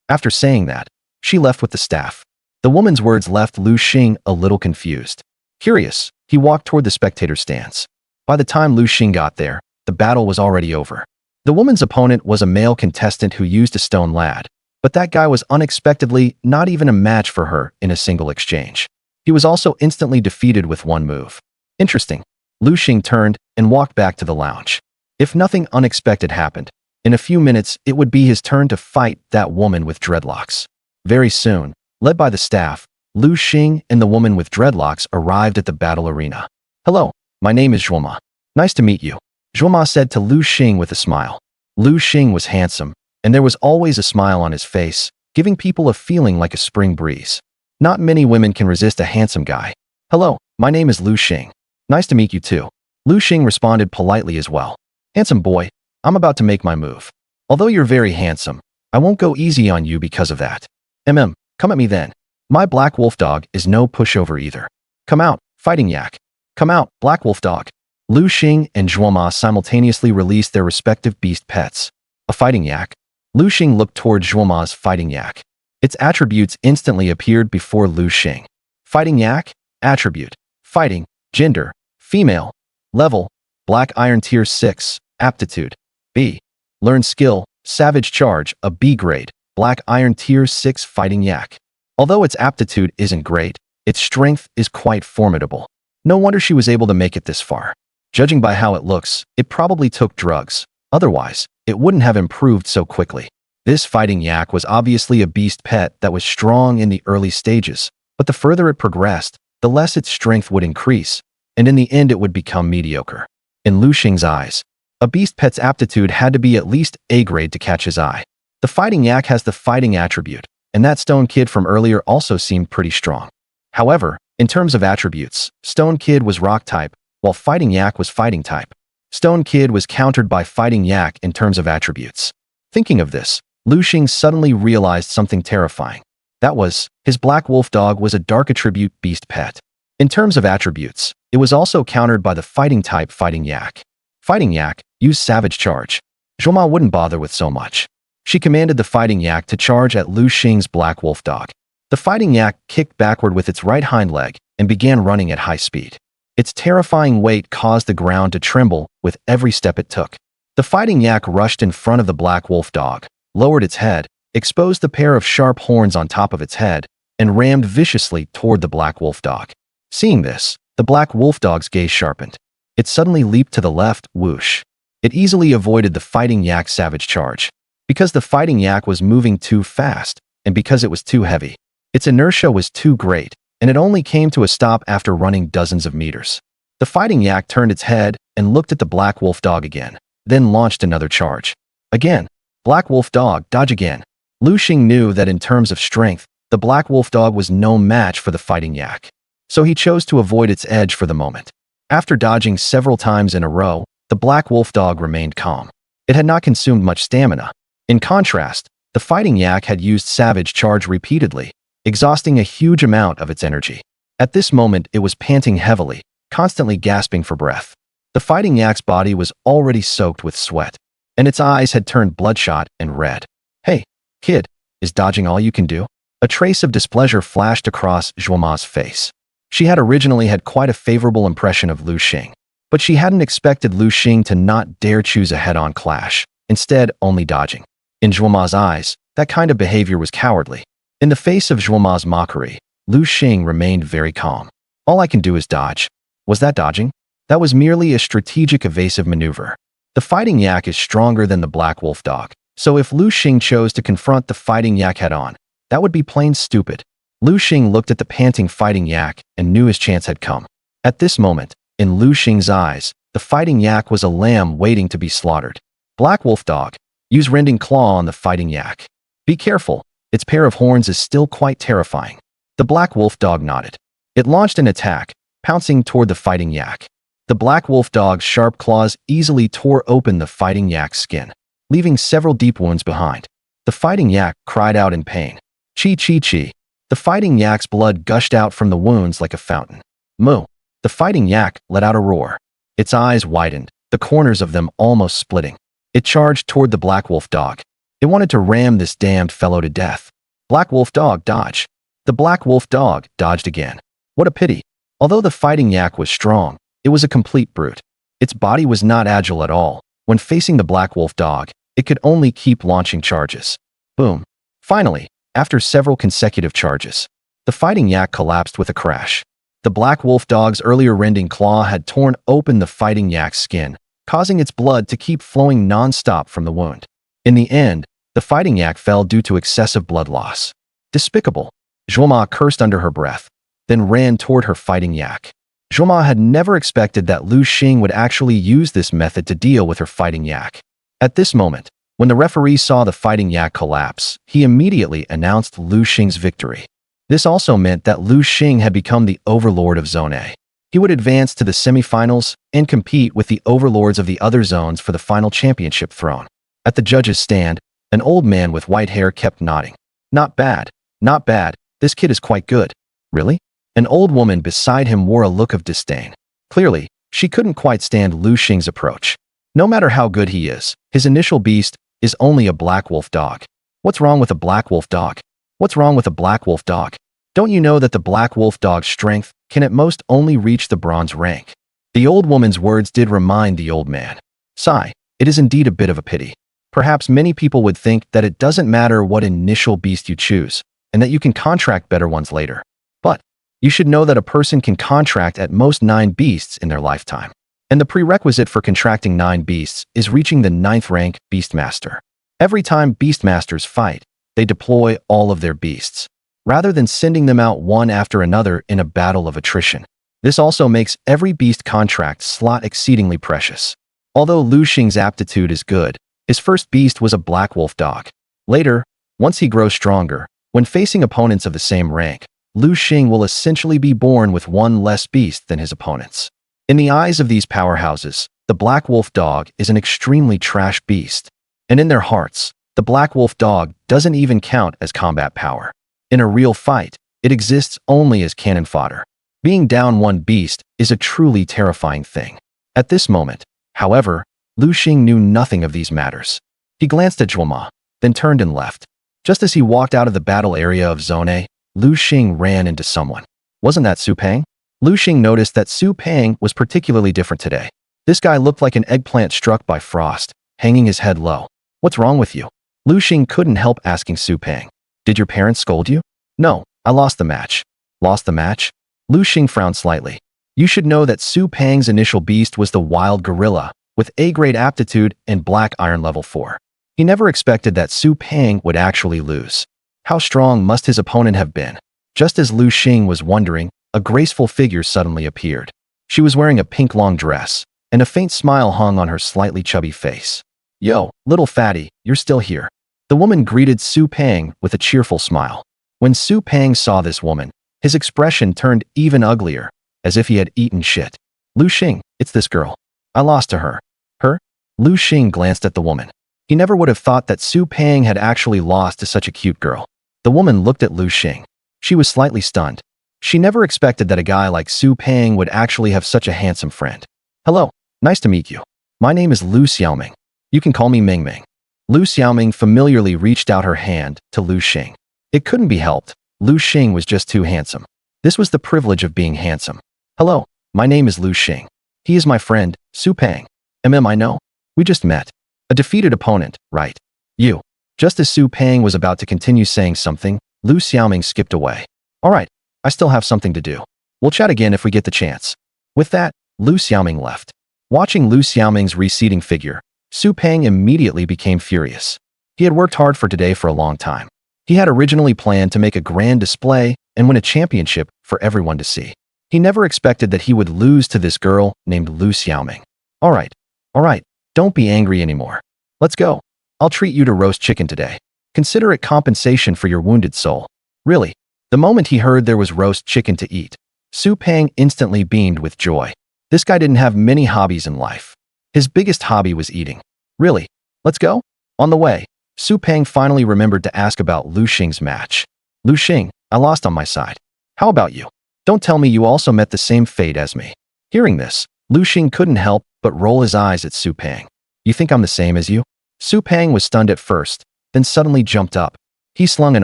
After saying that, she left with the staff. The woman's words left Lu Xing a little confused. Curious, he walked toward the spectator stands. By the time Lu Xing got there, the battle was already over. The woman's opponent was a male contestant who used a stone lad, but that guy was unexpectedly not even a match for her in a single exchange. He was also instantly defeated with one move. Interesting. Lu Xing turned and walked back to the lounge. If nothing unexpected happened, in a few minutes it would be his turn to fight that woman with dreadlocks. Very soon, led by the staff, Lu Xing and the woman with dreadlocks arrived at the battle arena. "Hello, my name is Zhuoma. Nice to meet you," Zhuoma said to Lu Xing with a smile. Lu Xing was handsome, and there was always a smile on his face, giving people a feeling like a spring breeze. Not many women can resist a handsome guy. "Hello, my name is Lu Xing. Nice to meet you too." Lu Xing responded politely as well. "Handsome boy, I'm about to make my move. Although you're very handsome, I won't go easy on you because of that. Come at me then. My Black Wolf dog is no pushover either. Come out, fighting yak. Come out, Black Wolf dog." Lu Xing and Zhuoma simultaneously released their respective beast pets. A fighting yak. Lu Xing looked toward Zhuoma's fighting yak. Its attributes instantly appeared before Lu Xing. Fighting yak, attribute, fighting, gender, female, level, Black Iron Tier 6, aptitude, B. Learn skill, Savage Charge, a B grade, Black Iron Tier 6 fighting yak. Although its aptitude isn't great, its strength is quite formidable. No wonder she was able to make it this far. Judging by how it looks, it probably took drugs. Otherwise, it wouldn't have improved so quickly. This fighting yak was obviously a beast pet that was strong in the early stages, but the further it progressed, the less its strength would increase, and in the end it would become mediocre. In Lu Xing's eyes, a beast pet's aptitude had to be at least A grade to catch his eye. The fighting yak has the fighting attribute, and that Stone Kid from earlier also seemed pretty strong. However, in terms of attributes, Stone Kid was rock type, while Fighting Yak was fighting type. Stone Kid was countered by Fighting Yak in terms of attributes. Thinking of this, Lu Xing suddenly realized something terrifying. That was, his Black Wolf dog was a dark attribute beast pet. In terms of attributes, it was also countered by the fighting type Fighting Yak. Fighting Yak used Savage Charge. Zhuoma wouldn't bother with so much. She commanded the Fighting Yak to charge at Lu Xing's Black Wolf dog. The Fighting Yak kicked backward with its right hind leg and began running at high speed. Its terrifying weight caused the ground to tremble with every step it took. The Fighting Yak rushed in front of the Black Wolf dog, lowered its head, exposed the pair of sharp horns on top of its head, and rammed viciously toward the Black Wolf dog. Seeing this, the Black Wolf dog's gaze sharpened. It suddenly leaped to the left, whoosh. It easily avoided the Fighting Yak's savage charge. Because the Fighting Yak was moving too fast, and because it was too heavy, its inertia was too great, and it only came to a stop after running dozens of meters. The Fighting Yak turned its head and looked at the Black Wolf dog again, then launched another charge. Again, Black Wolf dog, dodge again. Lu Xing knew that in terms of strength, the Black Wolf dog was no match for the Fighting Yak. So he chose to avoid its edge for the moment. After dodging several times in a row, the Black Wolf dog remained calm. It had not consumed much stamina, In contrast, the fighting yak had used Savage Charge repeatedly, exhausting a huge amount of its energy. At this moment, it was panting heavily, constantly gasping for breath. The fighting yak's body was already soaked with sweat, and its eyes had turned bloodshot and red. "Hey, kid, is dodging all you can do?" A trace of displeasure flashed across Zhuoma's face. She had originally had quite a favorable impression of Lu Xing, but she hadn't expected Lu Xing to not dare choose a head-on clash, instead only dodging. In Zhuoma's eyes, that kind of behavior was cowardly. In the face of Zhuoma's mockery, Lu Xing remained very calm. "All I can do is dodge." Was that dodging? That was merely a strategic evasive maneuver. The fighting yak is stronger than the black wolf dog, so if Lu Xing chose to confront the fighting yak head-on, that would be plain stupid. Lu Xing looked at the panting fighting yak and knew his chance had come. At this moment, in Lu Xing's eyes, the fighting yak was a lamb waiting to be slaughtered. "Black wolf dog, use rending claw on the fighting yak. Be careful, its pair of horns is still quite terrifying." The black wolf dog nodded. It launched an attack, pouncing toward the fighting yak. The black wolf dog's sharp claws easily tore open the fighting yak's skin, leaving several deep wounds behind. The fighting yak cried out in pain. "Chi chi chi." The fighting yak's blood gushed out from the wounds like a fountain. "Moo." The fighting yak let out a roar. Its eyes widened, the corners of them almost splitting. It charged toward the black wolf dog. It wanted to ram this damned fellow to death. Black wolf dog, dodge. The black wolf dog dodged again. What a pity. Although the fighting yak was strong, it was a complete brute. Its body was not agile at all. When facing the black wolf dog, it could only keep launching charges. Boom. Finally, after several consecutive charges, the fighting yak collapsed with a crash. The black wolf dog's earlier rending claw had torn open the fighting yak's skin, causing its blood to keep flowing non-stop from the wound. In the end, the fighting yak fell due to excessive blood loss. Despicable. Zhuoma cursed under her breath, then ran toward her fighting yak. Zhuoma had never expected that Lu Xing would actually use this method to deal with her fighting yak. At this moment, when the referee saw the fighting yak collapse, he immediately announced Lu Xing's victory. This also meant that Lu Xing had become the overlord of Zone A. He would advance to the semifinals and compete with the overlords of the other zones for the final championship throne. At the judges' stand, an old man with white hair kept nodding. "Not bad, not bad. This kid is quite good." "Really?" An old woman beside him wore a look of disdain. Clearly, she couldn't quite stand Lu Xing's approach. No matter how good he is, his initial beast is only a black wolf dog. What's wrong with a black wolf dog? What's wrong with a black wolf dog? Don't you know that the black wolf dog's strength can at most only reach the bronze rank? The old woman's words did remind the old man. Sigh, it is indeed a bit of a pity. Perhaps many people would think that it doesn't matter what initial beast you choose, and that you can contract better ones later. But you should know that a person can contract at most 9 beasts in their lifetime. And the prerequisite for contracting 9 beasts is reaching the 9th rank Beastmaster. Every time Beastmasters fight, they deploy all of their beasts, rather than sending them out one after another in a battle of attrition. This also makes every beast contract slot exceedingly precious. Although Lu Xing's aptitude is good, his first beast was a black wolf dog. Later, once he grows stronger, when facing opponents of the same rank, Lu Xing will essentially be born with one less beast than his opponents. In the eyes of these powerhouses, the black wolf dog is an extremely trash beast. And in their hearts, the black wolf dog doesn't even count as combat power. In a real fight, it exists only as cannon fodder. Being down one beast is a truly terrifying thing. At this moment, however, Lu Xing knew nothing of these matters. He glanced at Zhuoma, then turned and left. Just as he walked out of the battle area of Zone A, Lu Xing ran into someone. Wasn't that Su Peng? Lu Xing noticed that Su Peng was particularly different today. This guy looked like an eggplant struck by frost, hanging his head low. "What's wrong with you?" Lu Xing couldn't help asking Su Peng. "Did your parents scold you?" "No, I lost the match." "Lost the match?" Lu Xing frowned slightly. You should know that Su Peng's initial beast was the wild gorilla, with A-grade aptitude and black iron level 4. He never expected that Su Peng would actually lose. How strong must his opponent have been? Just as Lu Xing was wondering, a graceful figure suddenly appeared. She was wearing a pink long dress, and a faint smile hung on her slightly chubby face. "Yo, little fatty, you're still here." The woman greeted Su Peng with a cheerful smile. When Su Peng saw this woman, his expression turned even uglier, as if he had eaten shit. "Lu Xing, it's this girl. I lost to her." "Her?" Lu Xing glanced at the woman. He never would have thought that Su Peng had actually lost to such a cute girl. The woman looked at Lu Xing. She was slightly stunned. She never expected that a guy like Su Peng would actually have such a handsome friend. Hello, nice to meet you. My name is Lu Xiaoming. You can call me Ming Ming. Lu Xiaoming familiarly reached out her hand to Lu Xing. It couldn't be helped. Lu Xing was just too handsome. This was the privilege of being handsome. Hello, my name is Lu Xing. He is my friend, Su Peng. I know. We just met. A defeated opponent, right? You. Just as Su Peng was about to continue saying something, Lu Xiaoming skipped away. All right, I still have something to do. We'll chat again if we get the chance. With that, Lu Xiaoming left. Watching Lu Xiaoming's receding figure, Su Peng immediately became furious. He had worked hard for today for a long time. He had originally planned to make a grand display and win a championship for everyone to see. He never expected that he would lose to this girl named Lu Xiaoming. All right, don't be angry anymore. Let's go. I'll treat you to roast chicken today. Consider it compensation for your wounded soul. Really? The moment he heard there was roast chicken to eat, Su Peng instantly beamed with joy. This guy didn't have many hobbies in life. His biggest hobby was eating. Really? Let's go? On the way, Su Peng finally remembered to ask about Lu Xing's match. Lu Xing, I lost on my side. How about you? Don't tell me you also met the same fate as me. Hearing this, Lu Xing couldn't help but roll his eyes at Su Peng. You think I'm the same as you? Su Peng was stunned at first, then suddenly jumped up. He slung an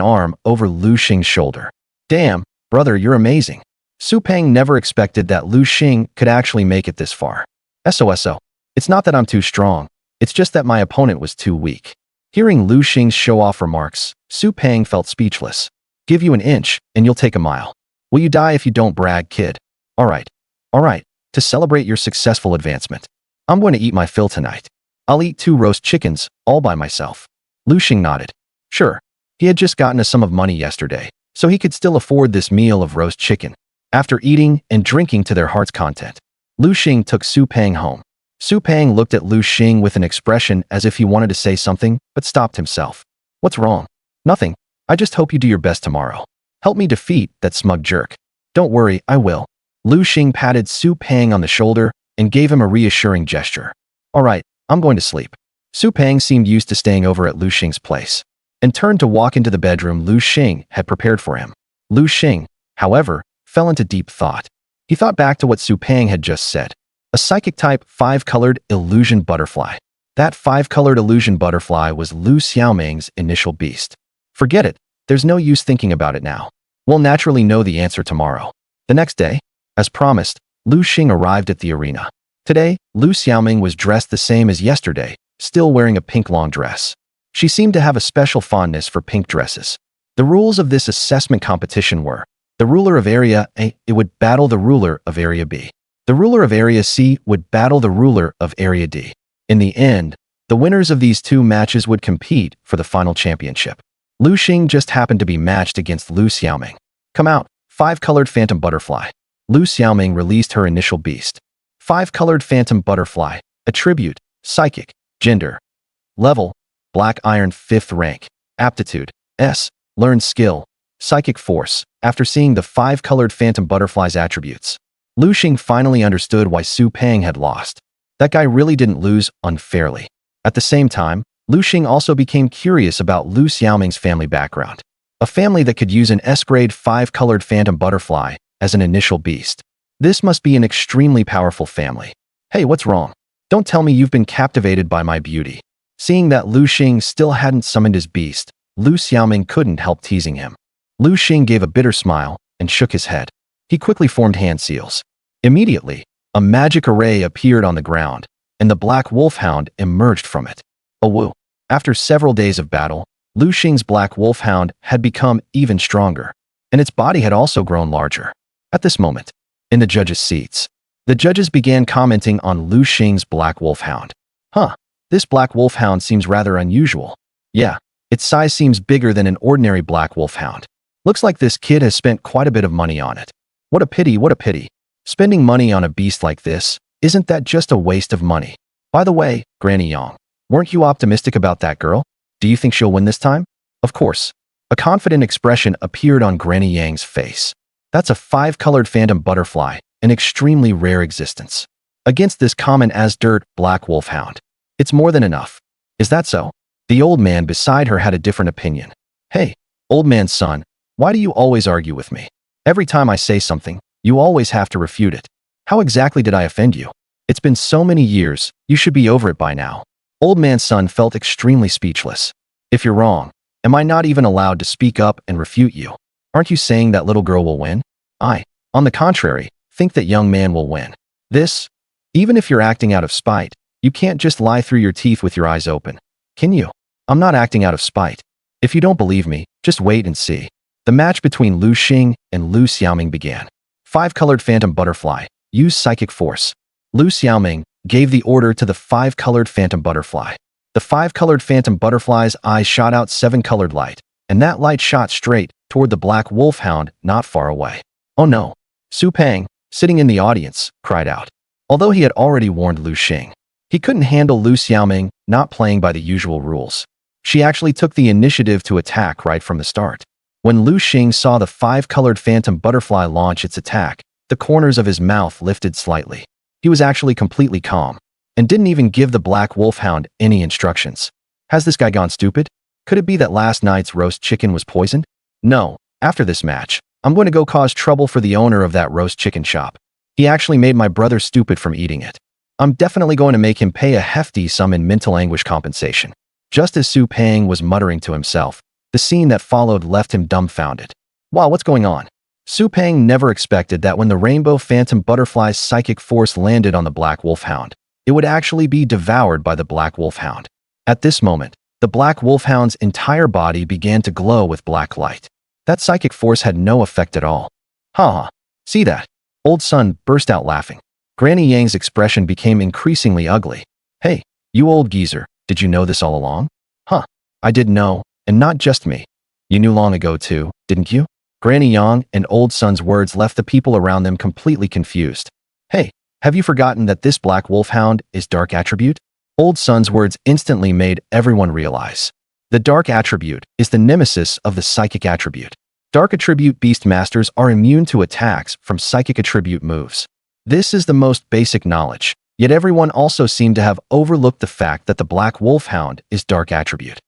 arm over Lu Xing's shoulder. Damn, brother, you're amazing. Su Peng never expected that Lu Xing could actually make it this far. SOSO. It's not that I'm too strong, it's just that my opponent was too weak. Hearing Lu Xing's show-off remarks, Su Peng felt speechless. Give you an inch, and you'll take a mile. Will you die if you don't brag, kid? All right. To celebrate your successful advancement, I'm going to eat my fill tonight. I'll eat 2 roast chickens, all by myself. Lu Xing nodded. Sure. He had just gotten a sum of money yesterday, so he could still afford this meal of roast chicken. After eating and drinking to their heart's content, Lu Xing took Su Peng home. Su Peng looked at Lu Xing with an expression as if he wanted to say something, but stopped himself. What's wrong? Nothing. I just hope you do your best tomorrow. Help me defeat that smug jerk. Don't worry, I will. Lu Xing patted Su Peng on the shoulder and gave him a reassuring gesture. All right, I'm going to sleep. Su Peng seemed used to staying over at Lu Xing's place and turned to walk into the bedroom Lu Xing had prepared for him. Lu Xing, however, fell into deep thought. He thought back to what Su Peng had just said. A psychic-type 5-colored illusion butterfly. That 5-colored illusion butterfly was Lu Xiaoming's initial beast. Forget it. There's no use thinking about it now. We'll naturally know the answer tomorrow. The next day, as promised, Lu Xing arrived at the arena. Today, Lu Xiaoming was dressed the same as yesterday, still wearing a pink long dress. She seemed to have a special fondness for pink dresses. The rules of this assessment competition were: the ruler of Area A would battle the ruler of Area B. The ruler of Area C would battle the ruler of Area D. In the end, the winners of these 2 matches would compete for the final championship. Lu Xing just happened to be matched against Lu Xiaoming. Come out, 5-colored phantom butterfly. Lu Xiaoming released her initial beast. 5-colored phantom butterfly. Attribute: psychic. Gender: level: black iron 5th rank. Aptitude: S. Learned skill: psychic force. After seeing the 5-colored phantom butterfly's attributes, Lu Xing finally understood why Su Peng had lost. That guy really didn't lose unfairly. At the same time, Lu Xing also became curious about Lu Xiaoming's family background. A family that could use an S-grade 5-colored phantom butterfly as an initial beast. This must be an extremely powerful family. Hey, what's wrong? Don't tell me you've been captivated by my beauty. Seeing that Lu Xing still hadn't summoned his beast, Lu Xiaoming couldn't help teasing him. Lu Xing gave a bitter smile and shook his head. He quickly formed hand seals. Immediately, a magic array appeared on the ground, and the black wolfhound emerged from it. Oh woo! After several days of battle, Lu Xing's black wolfhound had become even stronger, and its body had also grown larger. At this moment, in the judges' seats, the judges began commenting on Lu Xing's black wolfhound. Huh, this black wolfhound seems rather unusual. Yeah, its size seems bigger than an ordinary black wolfhound. Looks like this kid has spent quite a bit of money on it. What a pity, what a pity. Spending money on a beast like this, isn't that just a waste of money? By the way, Granny Yang, weren't you optimistic about that girl? Do you think she'll win this time? Of course. A confident expression appeared on Granny Yang's face. That's a 5-colored phantom butterfly, an extremely rare existence. Against this common as dirt black wolfhound, it's more than enough. Is that so? The old man beside her had a different opinion. Hey, old man's son, why do you always argue with me? Every time I say something, you always have to refute it. How exactly did I offend you? It's been so many years, you should be over it by now. Old man's son felt extremely speechless. If you're wrong, am I not even allowed to speak up and refute you? Aren't you saying that little girl will win? I, on the contrary, think that young man will win. Even if you're acting out of spite, you can't just lie through your teeth with your eyes open. Can you? I'm not acting out of spite. If you don't believe me, just wait and see. The match between Lu Xing and Lu Xiaoming began. 5-colored phantom butterfly, use psychic force. Lu Xiaoming gave the order to the 5-colored phantom butterfly. The 5-colored phantom butterfly's eyes shot out 7-colored light, and that light shot straight toward the black wolfhound not far away. Oh no! Su Peng, sitting in the audience, cried out. Although he had already warned Lu Xing, he couldn't handle Lu Xiaoming not playing by the usual rules. She actually took the initiative to attack right from the start. When Lu Xing saw the 5-colored phantom butterfly launch its attack, the corners of his mouth lifted slightly. He was actually completely calm, and didn't even give the black wolfhound any instructions. Has this guy gone stupid? Could it be that last night's roast chicken was poisoned? No, after this match, I'm going to go cause trouble for the owner of that roast chicken shop. He actually made my brother stupid from eating it. I'm definitely going to make him pay a hefty sum in mental anguish compensation. Just as Su Peng was muttering to himself, the scene that followed left him dumbfounded. Wow, what's going on? Su Peng never expected that when the rainbow phantom butterfly's psychic force landed on the black wolfhound, it would actually be devoured by the black wolfhound. At this moment, the black wolfhound's entire body began to glow with black light. That psychic force had no effect at all. Ha ha, see that? Old son burst out laughing. Granny Yang's expression became increasingly ugly. Hey, you old geezer, did you know this all along? Huh, I did know, and not just me. You knew long ago too, didn't you? Granny Yang and old son's words left the people around them completely confused. Hey, have you forgotten that this black wolfhound is dark attribute? Old son's words instantly made everyone realize. The dark attribute is the nemesis of the psychic attribute. Dark attribute beast masters are immune to attacks from psychic attribute moves. This is the most basic knowledge, yet everyone also seemed to have overlooked the fact that the black wolfhound is dark attribute.